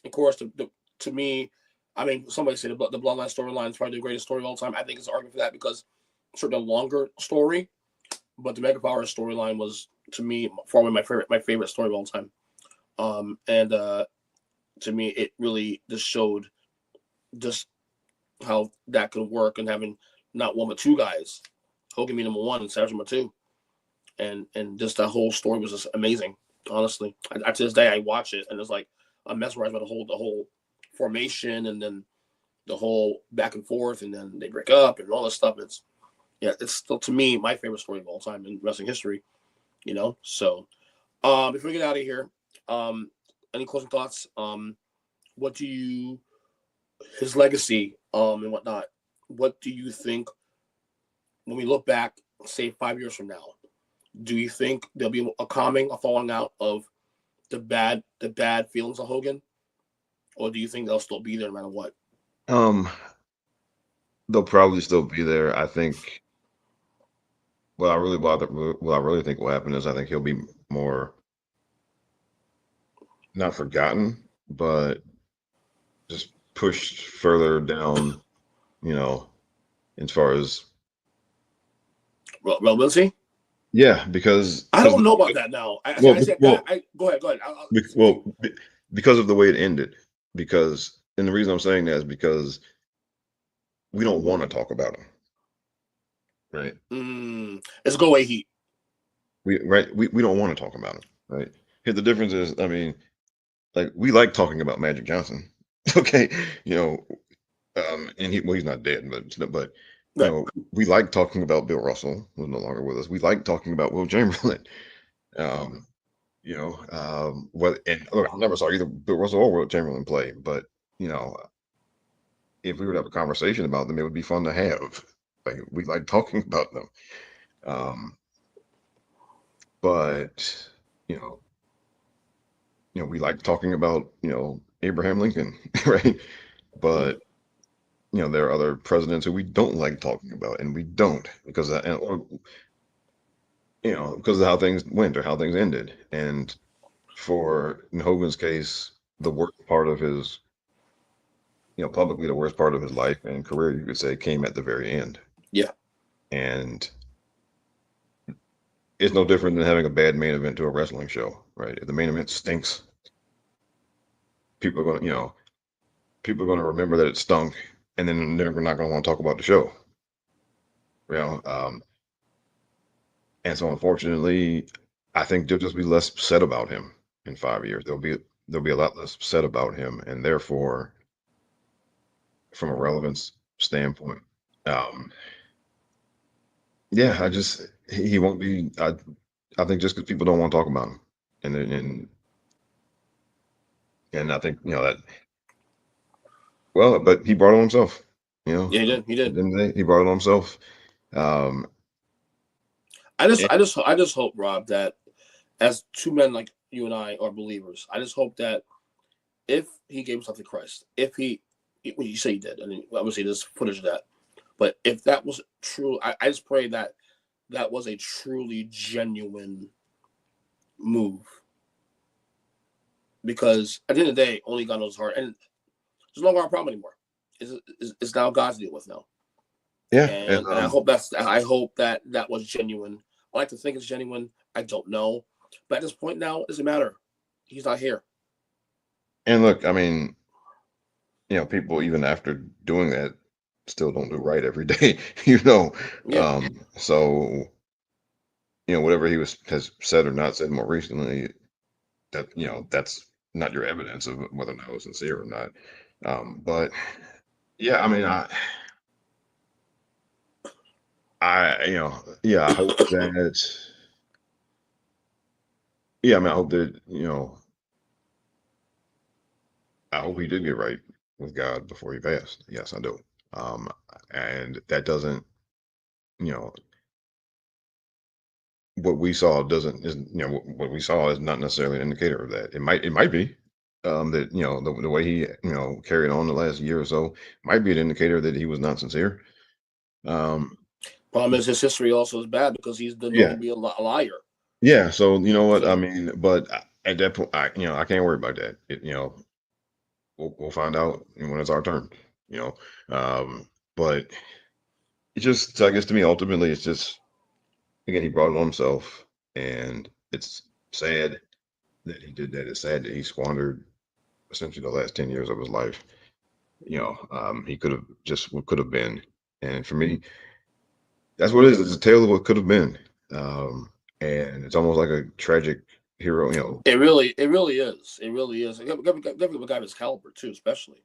of course, to me, I mean, somebody said the Bloodline storyline is probably the greatest story of all time. I think it's an argument for that because it's sort of a longer story, but the Mega Power storyline was to me far away my favorite story of all time. And to me, it really just showed just how that could work and having not one but two guys, Hogan being number one and Savage number two, and just that whole story was just amazing. Honestly, to this day I watch it and it's like I'm mesmerized by the whole formation and then the whole back and forth and then they break up and all this stuff. It's still to me my favorite story of all time in wrestling history. So before we get out of here, any closing thoughts? What do you his legacy and whatnot? What do you think when we look back, say 5 years from now? Do you think there'll be a falling out of the bad feelings of Hogan, or do you think they'll still be there no matter what? Um, they'll probably still be there. I think. What I really think will happen is I think he'll be more not forgotten, but just pushed further down. You know, as far as Relevancy? yeah, because I don't know about that now. well, I said well, go ahead, go ahead. well, because of the way it ended. And the reason I'm saying that is because we don't want to talk about him, right? It's go away heat. We don't want to talk about him, right? Here the difference is, I mean, like we like talking about Magic Johnson, okay? You know, and he's not dead, but Right. we like talking about Bill Russell, who's no longer with us. We like talking about Will Chamberlain. Um, what and look, I never saw either Bill Russell or Will Chamberlain play, but you know, if we were to have a conversation about them, it would be fun to have. Like we like talking about them. Um, but you know, we like talking about Abraham Lincoln, right? But there are other presidents who we don't like talking about, and we don't because of how things went or how things ended. And in Hogan's case, the worst part of his, publicly the worst part of his life and career, you could say, came at the very end. Yeah. And it's no different than having a bad main event to a wrestling show, right? If the main event stinks, people are going to, remember that it stunk, and then they're not going to want to talk about the show. You know, and so unfortunately, I think there'll just be less said about him in 5 years. There'll be a lot less said about him, and therefore, from a relevance standpoint, um, yeah, he won't be. I think just because people don't want to talk about him, and And I think that. Well, but he brought it on himself. Yeah, he did. He At did. the end of the day, he brought it on himself. Um, and, I just hope, Rob, that as two men like you and I are believers, I just hope that if he gave himself to Christ, if well, you say he did, I mean, obviously there's footage of that, but if that was true, I just pray that that was a truly genuine move, because at the end of the day, only God knows his heart, and it's no longer our problem anymore. It's now God's deal with now, yeah, and and I hope that that was genuine. I like to think it's genuine. I don't know, but at this point now, it doesn't matter. He's not here. look, I mean, people even after doing that still don't do right every day. Yeah. So whatever he has said or not said more recently, that that's not your evidence of whether or not it was sincere or not. But yeah, I mean, yeah, I hope that, yeah, I mean, I hope that, I hope he did get right with God before he passed. Yes, I do. Um, and that doesn't, you know, what we saw doesn't is what we saw is not necessarily an indicator of that. It might be that the way he carried on the last year or so might be an indicator that he was not sincere. Um, Problem is, his history also is bad because he's been known yeah, to be a liar. yeah. So you know what I So mean, but at that point, I can't worry about that. We'll find out when it's our turn. You know, but it just, I guess, to me, ultimately, it's just, again, he brought it on himself, and it's sad that he did that. It's sad that he squandered essentially the last 10 years of his life. He could have just what could have been, and for me, that's what it is. It's a tale of what could have been, and it's almost like a tragic hero. it really is. It really is. Definitely a guy of his caliber too, especially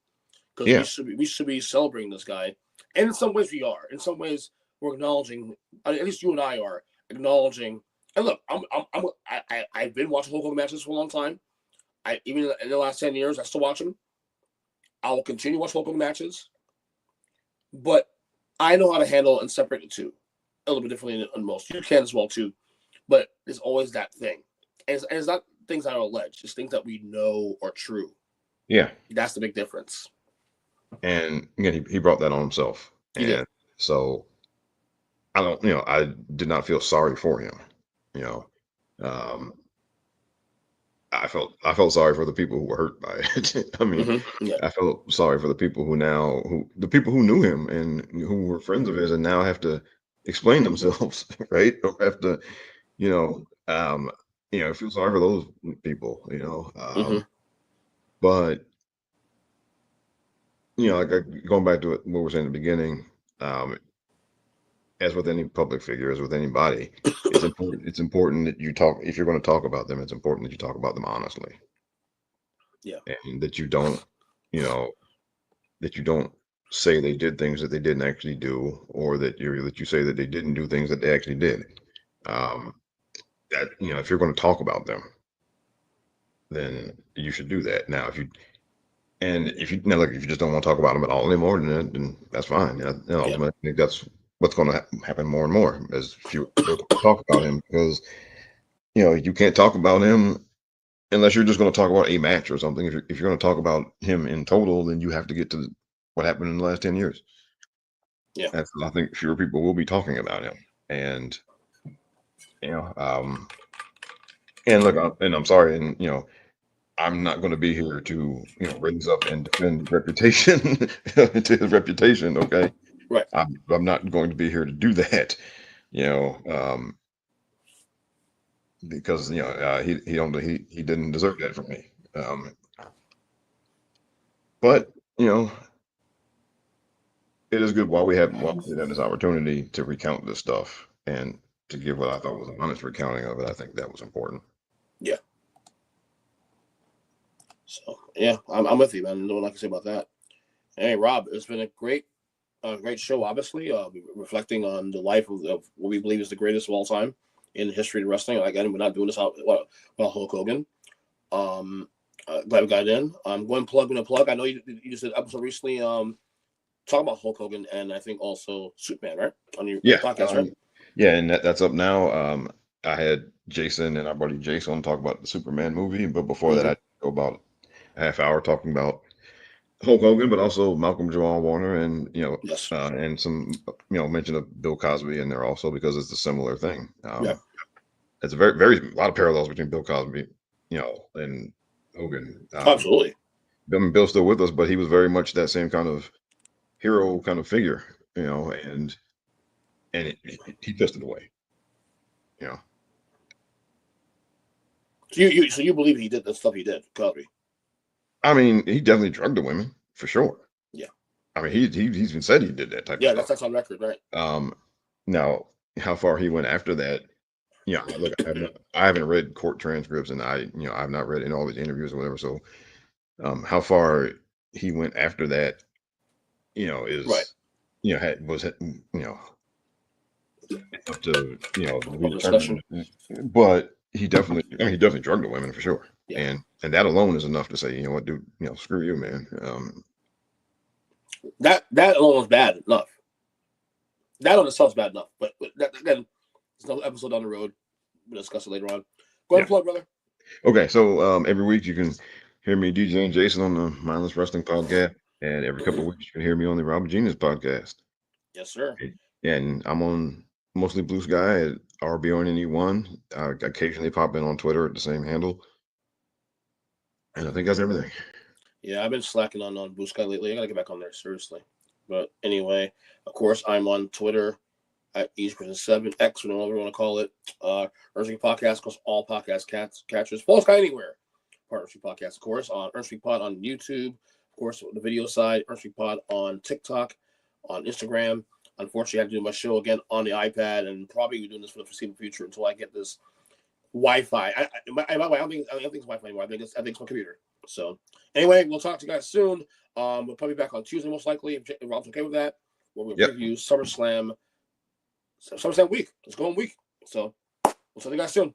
because Yeah, we should be celebrating this guy, and in some ways we are. In some ways we're acknowledging. At least you and I are acknowledging. And look, I've been watching Hulk Hogan matches for a long time. I even in the last 10 years, I still watch them. I will continue to watch Hulk Hogan matches, but I know how to handle and separate the two a little bit differently than most. You can as well too, but there's always that thing, and it's not things that are alleged; it's things that we know are true. yeah, That's the big difference. and again, he brought that on himself, He did. and so I don't, I did not feel sorry for him. You know, um, I felt sorry for the people who were hurt by it. I mean, Yeah. I felt sorry for the people the people who knew him and who were friends of his and now have to explain themselves, right? Or have to, feel sorry for those people, hmm but like going back to what we were saying in the beginning, um, as with any public figure, as with anybody, it's important. It's important that you talk. If you're going to talk about them, it's important that you talk about them honestly, Yeah. and you know, that you don't say they did things that they didn't actually do, or that you say that they didn't do things that they actually did. Um, that if you're going to talk about them, then you should do that. Now, if you now look, if you just don't want to talk about them at all anymore, then that's fine. Yeah. Ultimately, I think that's what's going to happen more and more as fewer people talk about him, because you can't talk about him unless you're just going to talk about a match or something. If you're going to talk about him in total, then you have to get to what happened in the last 10 years. Yeah. That's, I think, fewer people will be talking about him, and you know, um, and look, I'm sorry, and I'm not going to be here to raise up and defend reputation to his reputation. Okay, Right. I'm not going to be here to do that. You know, because he didn't deserve that from me. But you know, it is good while we had this opportunity to recount this stuff and to give what I thought was an honest recounting of it. I think that was important. Yeah. So yeah, I'm with you, man. No one I can say about that. Hey, Rob, it's been a great show. Obviously, reflecting on the life of what we believe is the greatest of all time in the history of wrestling. Again, we're not doing this out Hulk Hogan. Um, Glad we got it in. Going plug in a plug. I know you just did an episode recently. Talking about Hulk Hogan and I think also Superman, right? On your Yeah, podcast, right? yeah, and that's up now. I had Jason and our buddy Jason talk about the Superman movie, but before that, Mm-hmm. I go about a half hour talking about Hulk Hogan, but also Malcolm Jamal Warner, and Yes. and some mention of Bill Cosby in there also because it's a similar thing. Yeah. It's a very a lot of parallels between Bill Cosby, and Hogan. Absolutely. I mean, Bill's still with us, but he was very much that same kind of hero kind of figure, and he pissed it away, you know. So you believe he did the stuff he did, Cosby? I mean, he definitely drugged the women for sure. Yeah. I mean, he's even said he did that type of Yeah, stuff. that's on record, right? Now how far he went after that, look, I haven't read court transcripts, and I've not read in all these interviews or whatever. So, how far he went after that, Right. is was up to be Discussion. determined. But he definitely drugged the women for sure. Yeah. And that alone is enough to say, you know what, dude, screw you, man. That alone was bad enough. That on itself is bad enough. But that, again, it's another episode down the road. We'll discuss it later on. Go ahead and plug, brother. Okay, so every week you can hear me, DJ and Jason, on the Mindless Wrestling Podcast, and every couple of weeks you can hear me on the Robert Genius Podcast. Yes, sir. And I'm on mostly Blue Sky at RBONNE1. I occasionally pop in on Twitter at the same handle. And I think that's everything. Yeah, I've been slacking on Blue Sky lately. I gotta get back on there, seriously. But anyway, of course, I'm on Twitter at EastPrison7, X, whatever you want to call it. Earnestly Podcast, across all podcast catchers. Follow Sky anywhere. Earnestly Podcast, of course, on Earnestly Pod on YouTube. Of course, the video side, Earnestly Pod on TikTok, on Instagram. Unfortunately, I have to do my show again on the iPad, and probably be doing this for the foreseeable future until I get this Wi-Fi. I don't think it's Wi-Fi anymore. I think it's my computer. So anyway, we'll talk to you guys soon. We'll probably be back on Tuesday most likely if Rob's okay with that. Where we'll preview SummerSlam week. Let's go on week. So we'll see you guys soon.